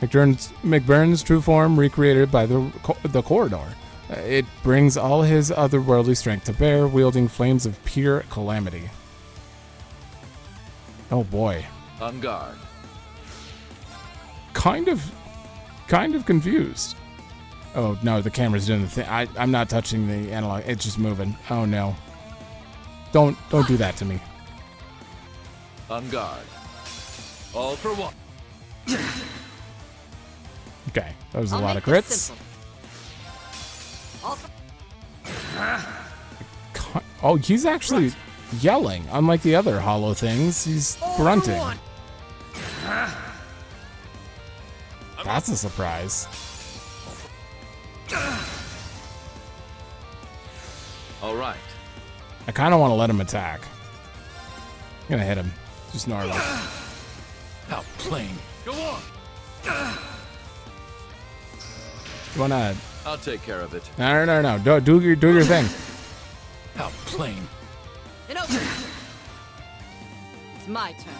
McBurn's true form recreated by the corridor. It brings all his otherworldly strength to bear, wielding flames of pure calamity. Oh boy. On guard. Kind of confused. Oh no, the camera's doing the thing. I'm not touching the analog. It's just moving. Oh no. Don't do that to me. On guard. All for one. Okay, that was a lot of crits. Oh, he's actually yelling. Unlike the other hollow things, he's grunting. That's a surprise. All right. I kind of want to let him attack. I'm gonna hit him. Just normally. How plain. Go on. You wanna? I'll take care of it. No. Do your thing. How plain. It's my turn.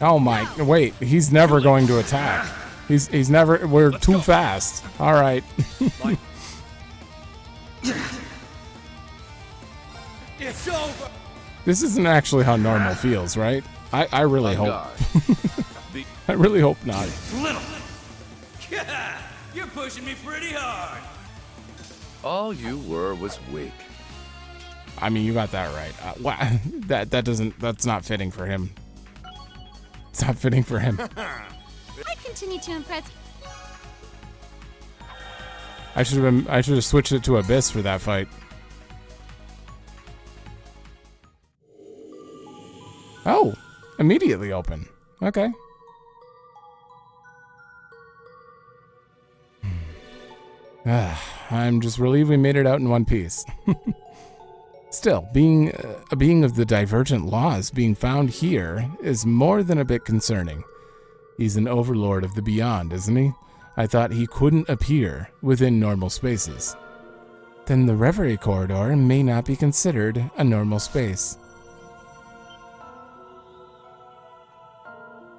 Oh my! Wait, he's never going to attack. He's never. We're too fast. All right. It's over. This isn't actually how normal feels, right? I really hope. I really hope not. Little. You're pushing me pretty hard. All you were was weak. I mean, you got that right. Wow, that's not fitting for him. It's not fitting for him. I continue to impress. I should have switched it to Abyss for that fight. Oh, immediately open. Okay. I'm just relieved we made it out in one piece. Still, being a being of the divergent laws being found here is more than a bit concerning. He's an overlord of the beyond, isn't he? I thought he couldn't appear within normal spaces. Then the Reverie corridor may not be considered a normal space.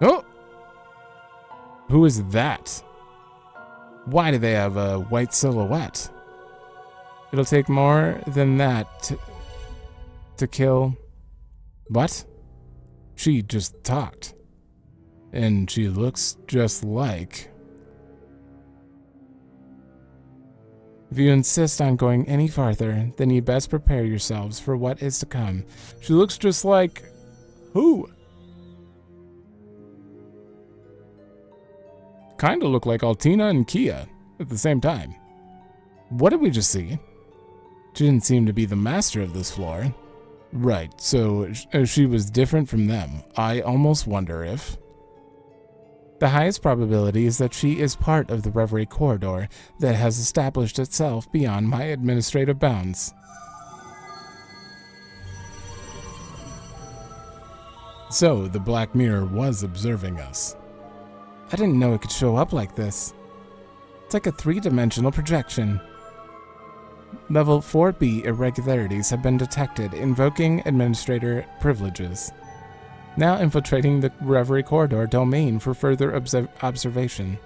Oh! Who is that? Why do they have a white silhouette? It'll take more than that to kill... What? She just talked. And she looks just like... If you insist on going any farther, then you best prepare yourselves for what is to come. She looks just like... Who? Kinda look like Altina and Kia at the same time. What did we just see? She didn't seem to be the master of this floor. Right, so she was different from them. I almost wonder if... The highest probability is that she is part of the Reverie corridor that has established itself beyond my administrative bounds. So, the Black Mirror was observing us. I didn't know it could show up like this. It's like a 3-dimensional projection. Level 4B irregularities have been detected, invoking administrator privileges. Now infiltrating the Reverie corridor domain for further observation.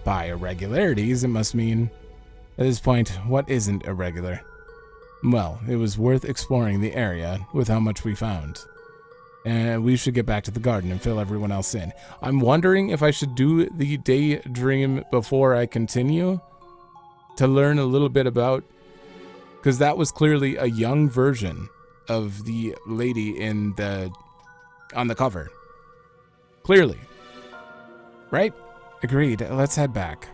By irregularities, it must mean... At this point, what isn't irregular? Well, it was worth exploring the area with how much we found. And we should get back to the garden and fill everyone else in. I'm wondering if I should do the daydream before I continue to learn a little bit about... Because that was clearly a young version of the lady on the cover. Clearly. Right? Agreed. Let's head back.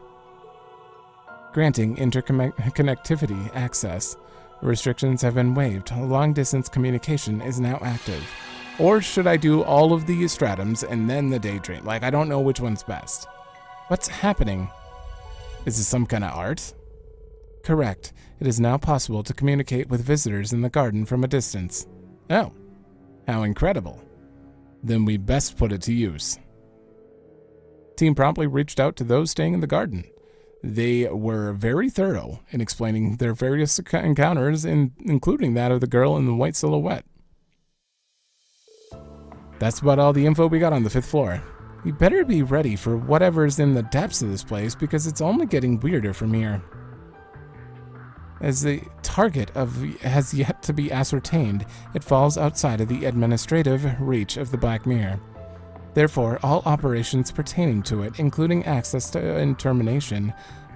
Granting interconnectivity access. Restrictions have been waived. Long-distance communication is now active. Or should I do all of the stratums and then the daydream? Like, I don't know which one's best. What's happening? Is this some kind of art? Correct. It is now possible to communicate with visitors in the garden from a distance. Oh, how incredible. Then we best put it to use. Team promptly reached out to those staying in the garden. They were very thorough in explaining their various encounters, including that of the girl in the white silhouette. That's about all the info we got on the 5th floor. We better be ready for whatever's in the depths of this place because it's only getting weirder from here. As the target has yet to be ascertained, it falls outside of the administrative reach of the Black Mirror. Therefore, all operations pertaining to it, including access to and termination,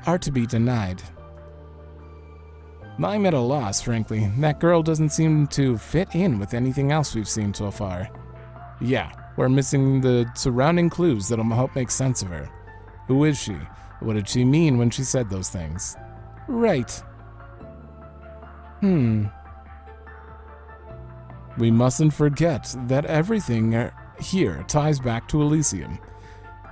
are to be denied. I'm at a loss, frankly. That girl doesn't seem to fit in with anything else we've seen so far. Yeah, we're missing the surrounding clues that'll help make sense of her. Who is she? What did she mean when she said those things? Right. We mustn't forget that everything here ties back to Elysium.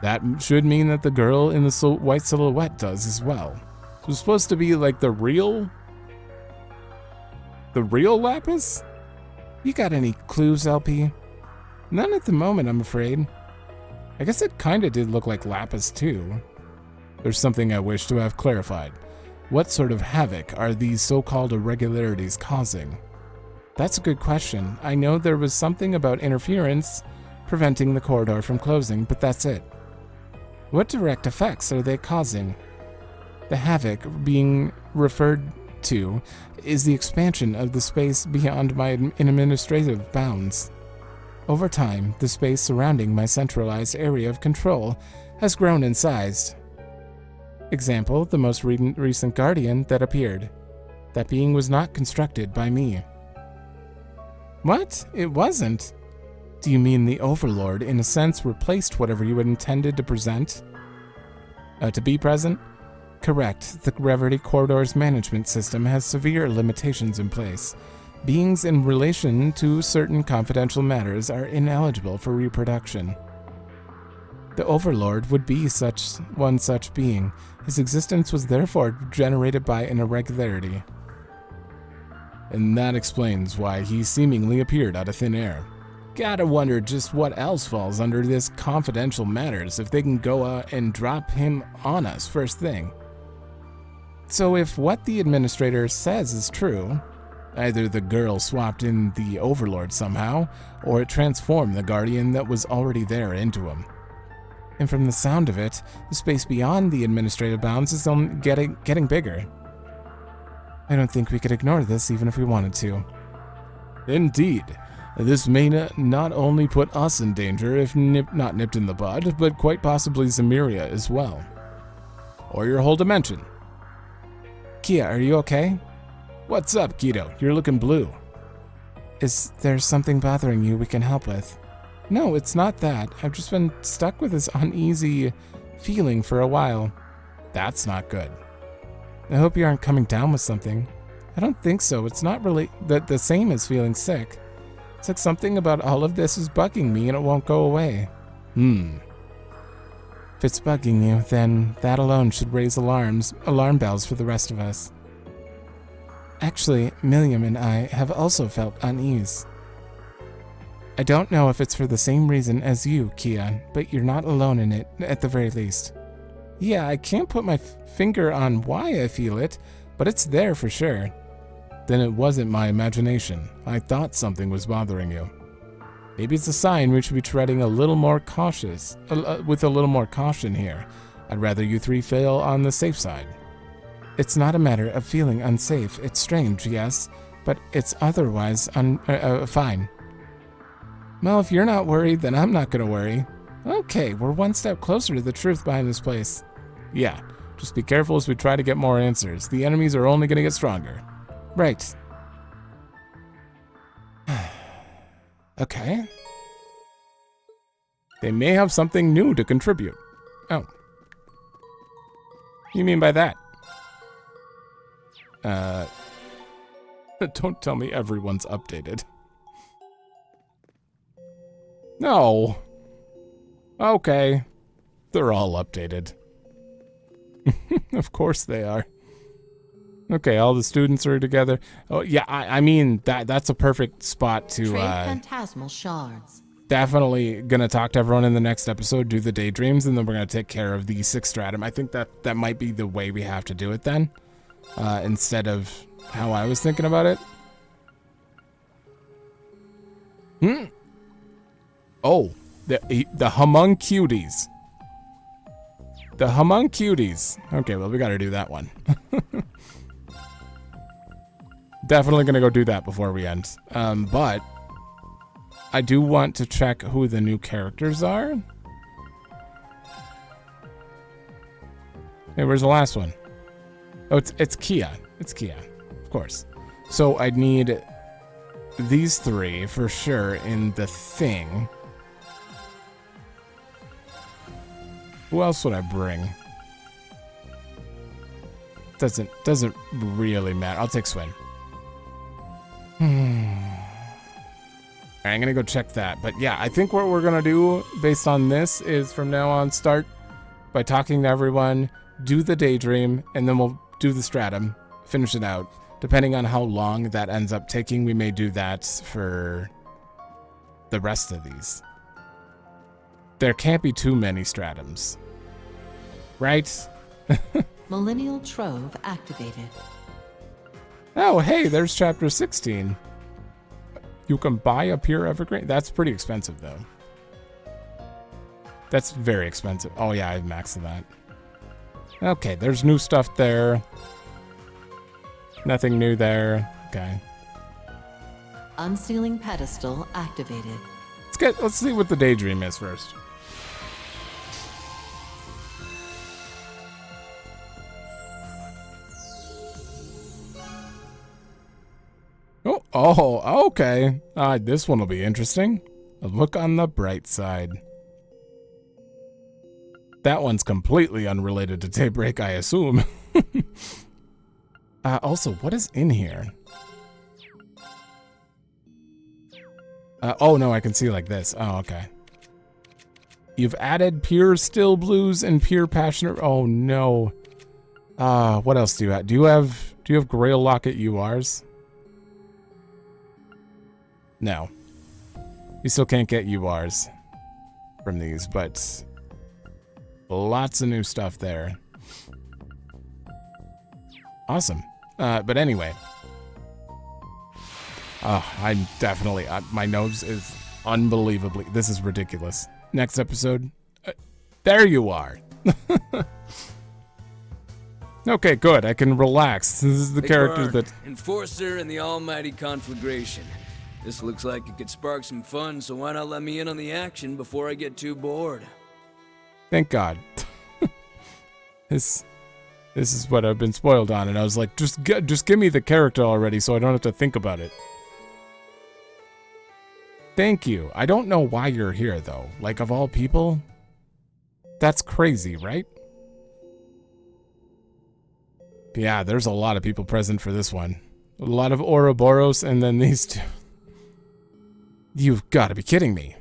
That should mean that the girl in the white silhouette does as well. It was supposed to be like the real Lapis? You got any clues, LP? None at the moment, I'm afraid. I guess it kinda did look like Lapis too. There's something I wish to have clarified. What sort of havoc are these so-called irregularities causing? That's a good question. I know there was something about interference preventing the corridor from closing, but that's it. What direct effects are they causing? The havoc being referred to is the expansion of the space beyond my administrative bounds. Over time, the space surrounding my centralized area of control has grown in size. Example, the most recent Guardian that appeared. That being was not constructed by me. What? It wasn't? Do you mean the Overlord, in a sense, replaced whatever you had intended to present? To be present? Correct. The Reverie Corridor's management system has severe limitations in place. Beings in relation to certain confidential matters are ineligible for reproduction. The Overlord would be such being. His existence was therefore generated by an irregularity. And that explains why he seemingly appeared out of thin air. Gotta wonder just what else falls under this confidential matters if they can go out and drop him on us first thing. So if what the administrator says is true, either the girl swapped in the Overlord somehow, or it transformed the Guardian that was already there into him. And from the sound of it, the space beyond the administrative bounds is getting bigger. I don't think we could ignore this even if we wanted to. Indeed. This may not only put us in danger if not nipped in the bud, but quite possibly Zemiria as well. Or your whole dimension. Kia, are you okay? What's up, Kido? You're looking blue. Is there something bothering you we can help with? No, it's not that. I've just been stuck with this uneasy feeling for a while. That's not good. I hope you aren't coming down with something. I don't think so. It's not really the same as feeling sick. It's like something about all of this is bugging me and it won't go away. If it's bugging you, then that alone should raise alarm bells for the rest of us. Actually, Milliam and I have also felt unease. I don't know if it's for the same reason as you, Kian, but you're not alone in it, at the very least. Yeah, I can't put my finger on why I feel it, but it's there for sure. Then it wasn't my imagination. I thought something was bothering you. Maybe it's a sign we should be treading a little more cautious, with a little more caution here. I'd rather you three fail on the safe side. It's not a matter of feeling unsafe. It's strange, yes, but it's otherwise fine. Well, if you're not worried, then I'm not gonna worry. Okay, we're one step closer to the truth behind this place. Yeah, just be careful as we try to get more answers. The enemies are only gonna get stronger. Right. Okay. They may have something new to contribute. Oh. What do you mean by that? Don't tell me everyone's updated. No. Okay. They're all updated. Of course they are. Okay, all the students are together. Oh, yeah, I mean, that's a perfect spot to... Trade phantasmal shards. Definitely gonna talk to everyone in the next episode, do the daydreams, and then we're gonna take care of the 6th stratum. I think that might be the way we have to do it then, instead of how I was thinking about it. Oh, the homuncules. The homuncules. Okay, well, we gotta do that one. Definitely gonna go do that before we end. But I do want to check who the new characters are. Hey, where's the last one? Oh, it's Kia. It's Kia, of course. So I'd need these 3 for sure in the thing. Who else would I bring? Doesn't really matter. I'll take Swin. Alright, I'm gonna go check that. But yeah, I think what we're gonna do based on this is from now on start by talking to everyone, do the daydream, and then we'll do the stratum, finish it out. Depending on how long that ends up taking, we may do that for the rest of these. There can't be too many stratums. Right? Millennial Trove activated. Oh, hey, there's chapter 16. You can buy a pure evergreen. That's pretty expensive, though. That's very expensive. Oh, yeah, I have max of that. Okay, there's new stuff there. Nothing new there. Okay. Unsealing pedestal activated. Let's see what the daydream is first. Oh, okay. This one will be interesting. A look on the bright side. That one's completely unrelated to Daybreak, I assume. Also, what is in here? Oh, no, I can see like this. Oh, okay. You've added pure still blues and pure passionate. Oh, no. What else do you have? Do you have Grail Locket URs? No. You still can't get URs from these, but lots of new stuff there. Awesome. But anyway. Oh, I'm definitely... my nose is unbelievably... This is ridiculous. Next episode. There you are. Okay, good. I can relax. This is the character that... Enforcer and the almighty conflagration. This looks like it could spark some fun, so why not let me in on the action before I get too bored? Thank God. This is what I've been spoiled on, and I was like, just give me the character already so I don't have to think about it. Thank you. I don't know why you're here, though. Like, of all people? That's crazy, right? Yeah, there's a lot of people present for this one. A lot of Ouroboros, and then these two. You've got to be kidding me.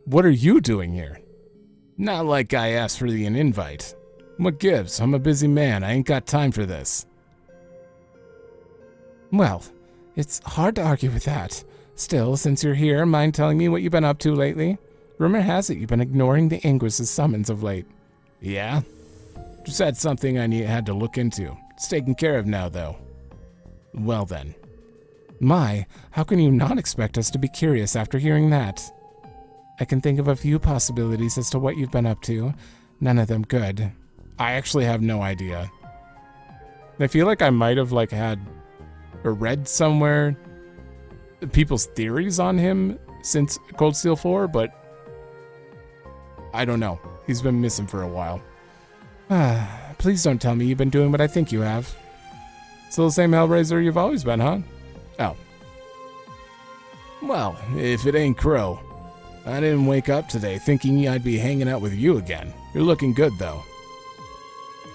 What are you doing here? Not like I asked for an invite. What gives? I'm a busy man. I ain't got time for this. Well, it's hard to argue with that. Still, since you're here, mind telling me what you've been up to lately? Rumor has it you've been ignoring the Ingress's summons of late. Yeah? Just had something I had to look into. It's taken care of now, though. Well then. My, how can you not expect us to be curious after hearing that? I can think of a few possibilities as to what you've been up to. None of them good. I actually have no idea. I feel like I might have had or read somewhere people's theories on him since Cold Steel 4, but I don't know. He's been missing for a while. Please don't tell me you've been doing what I think you have. Still the same Hellraiser you've always been, huh? Oh. Well, if it ain't Crow. I didn't wake up today thinking I'd be hanging out with you again. You're looking good, though.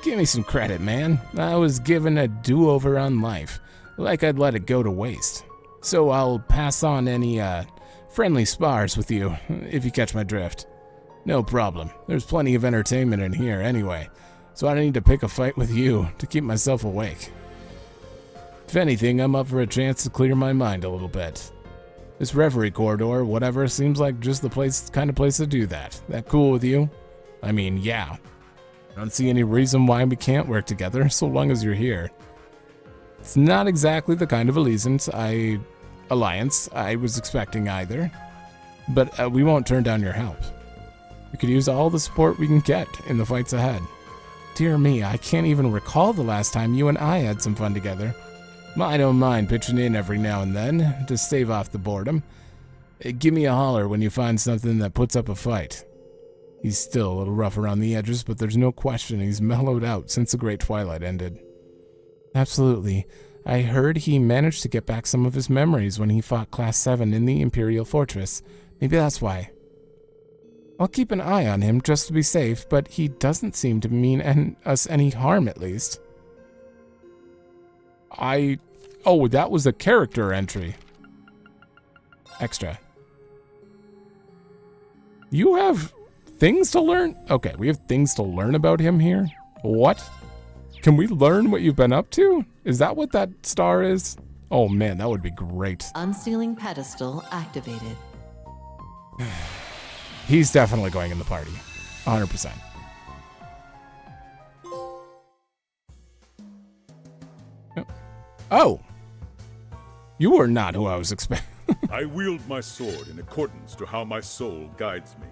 Give me some credit, man. I was given a do-over on life, like I'd let it go to waste. So I'll pass on any, friendly spars with you, if you catch my drift. No problem. There's plenty of entertainment in here anyway, so I don't need to pick a fight with you to keep myself awake. If anything, I'm up for a chance to clear my mind a little bit. This Reverie corridor, whatever, seems like just the kind of place to do that. That cool with you? I mean, yeah. I don't see any reason why we can't work together, so long as you're here. It's not exactly the kind of alliance I was expecting either, but we won't turn down your help. We could use all the support we can get in the fights ahead. Dear me, I can't even recall the last time you and I had some fun together. I don't mind pitching in every now and then to stave off the boredom. Give me a holler when you find something that puts up a fight. He's still a little rough around the edges, but there's no question he's mellowed out since the Great Twilight ended. Absolutely. I heard he managed to get back some of his memories when he fought Class 7 in the Imperial Fortress. Maybe that's why. I'll keep an eye on him just to be safe, but he doesn't seem to mean us any harm, at least. Oh, that was a character entry. Extra. You have things to learn? Okay, we have things to learn about him here? What? Can we learn what you've been up to? Is that what that star is? Oh man, that would be great. Unsealing pedestal activated. He's definitely going in the party. 100%. Oh! You were not who I was expecting. I wield my sword in accordance to how my soul guides me.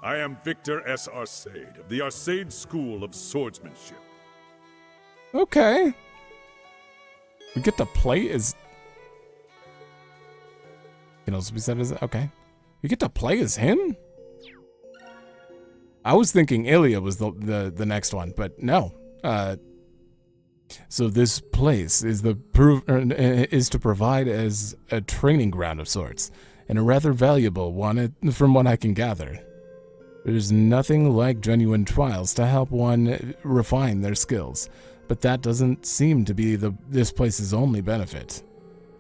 I am Victor S. Arcade of the Arcade School of Swordsmanship. Okay. We get to play as... Can also be said as... Okay. You get to play as him? I was thinking Ilya was the next one, but no. So this place is to provide as a training ground of sorts, and a rather valuable one from what I can gather. There's nothing like genuine trials to help one refine their skills, but that doesn't seem to be this place's only benefit.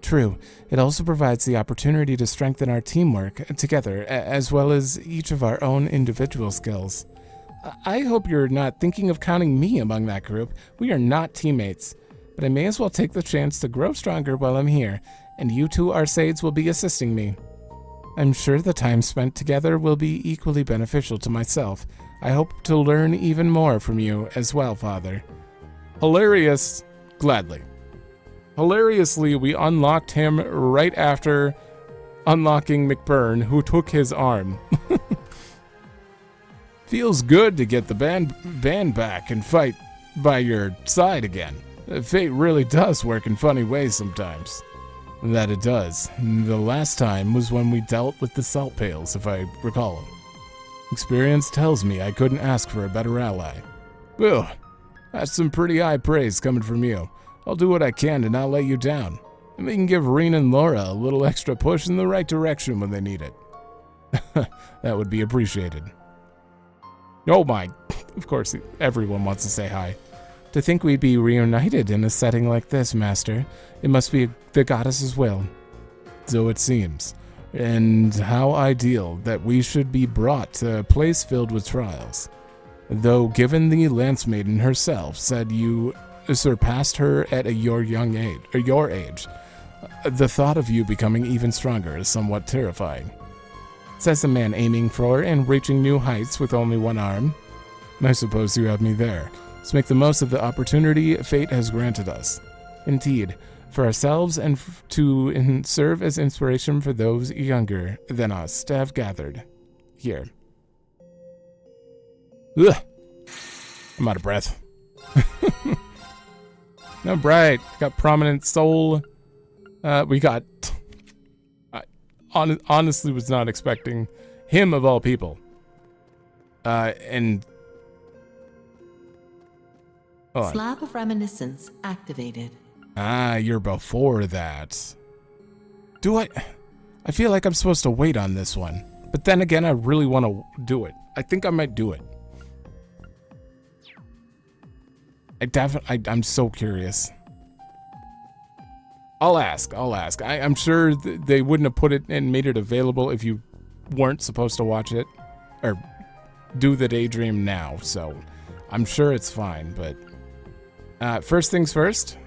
True, it also provides the opportunity to strengthen our teamwork together, as well as each of our own individual skills. I hope you're not thinking of counting me among that group. We are not teammates, but I may as well take the chance to grow stronger while I'm here, and you two Arcades will be assisting me. I'm sure the time spent together will be equally beneficial to myself. I hope to learn even more from you as well, Father. Hilarious. Gladly. Hilariously, we unlocked him right after unlocking McBurn, who took his arm. Feels good to get the band back and fight by your side again. Fate really does work in funny ways sometimes. That it does. The last time was when we dealt with the salt pails, if I recall. Experience tells me I couldn't ask for a better ally. Ugh, that's some pretty high praise coming from you. I'll do what I can to not let you down. And we can give Reen and Laura a little extra push in the right direction when they need it. That would be appreciated. Oh my, of course, everyone wants to say hi. To think we'd be reunited in a setting like this, Master, it must be the goddess's will. So it seems. And how ideal that we should be brought to a place filled with trials. Though given the Lance Maiden herself said you surpassed her at your age, The thought of you becoming even stronger is somewhat terrifying. Says the man aiming for and reaching new heights with only one arm. I suppose you have me there. Let's make the most of the opportunity fate has granted us. Indeed, for ourselves and to serve as inspiration for those younger than us to have gathered here. Ugh. I'm out of breath. No, bright. Got prominent soul. We got... I honestly was not expecting him of all people. And... Slab of Reminiscence activated. Ah, you're before that. Do I feel like I'm supposed to wait on this one. But then again, I really want to do it. I think I might do it. I'm so curious. I'll ask. I'm sure they wouldn't have put it and made it available if you weren't supposed to watch it. Or do the daydream now, so I'm sure it's fine, but... first things first,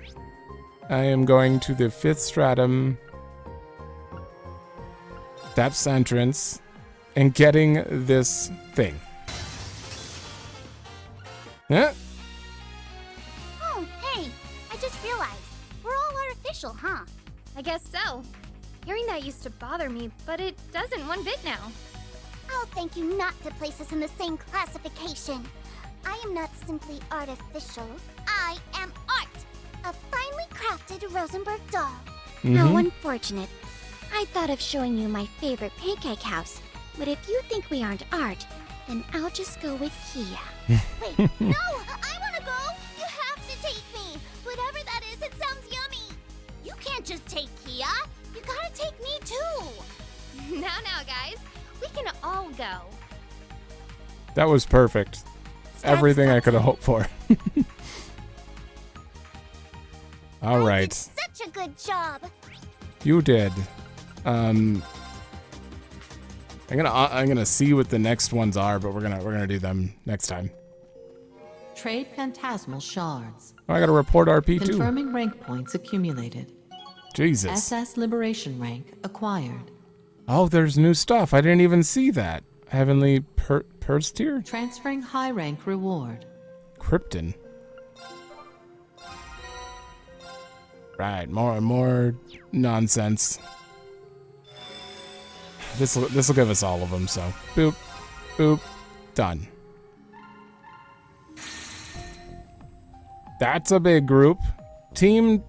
I am going to the 5th stratum depths entrance and getting this thing. Huh? Oh, hey, I just realized. We're all artificial, huh? I guess so. Hearing that used to bother me, but it doesn't one bit now. I'll thank you not to place us in the same classification. I am not simply artificial. I am art. A finely crafted Rosenberg doll. How unfortunate. I thought of showing you my favorite pancake house, but if you think we aren't art, then I'll just go with Kia. Wait, no! I want to go! You have to take me! Whatever that is, it sounds yummy! You can't just take Kia! You gotta take me too! Now, guys. We can all go. That was perfect. Everything I could have hoped for. All right. Such a good job! You did. I'm gonna see what the next ones are, but we're gonna do them next time. Trade Phantasmal Shards. Oh, I gotta report RP too. Confirming rank points accumulated. Jesus. SS Liberation rank acquired. Oh, there's new stuff. I didn't even see that. Heavenly Purse tier? Transferring high rank reward. Krypton. Right, more nonsense. This will give us all of them, so boop, boop, done. That's a big group. Team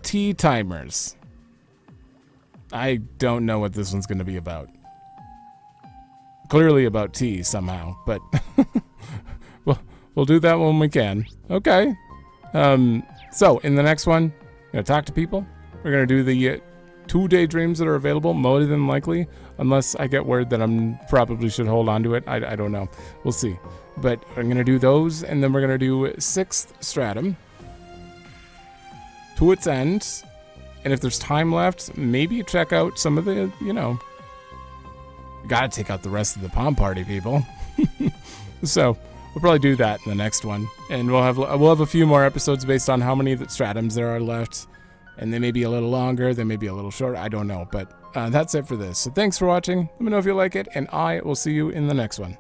T Timers. I don't know what this one's going to be about. Clearly about tea somehow, but we'll do that when we can. Okay. So in the next one, I'm gonna talk to people. We're gonna do the 2 daydreams that are available, more than likely, unless I get word that I'm probably should hold on to it. I don't know. We'll see. But I'm gonna do those, and then we're gonna do 6th stratum to its end. And if there's time left, maybe check out some of the, gotta take out the rest of the Palm Party people. So we'll probably do that in the next one, and we'll have a few more episodes based on how many stratums there are left, and they may be a little longer, they may be a little shorter. I don't know, but that's it for this. So thanks for watching. Let me know if you like it, and I will see you in the next one.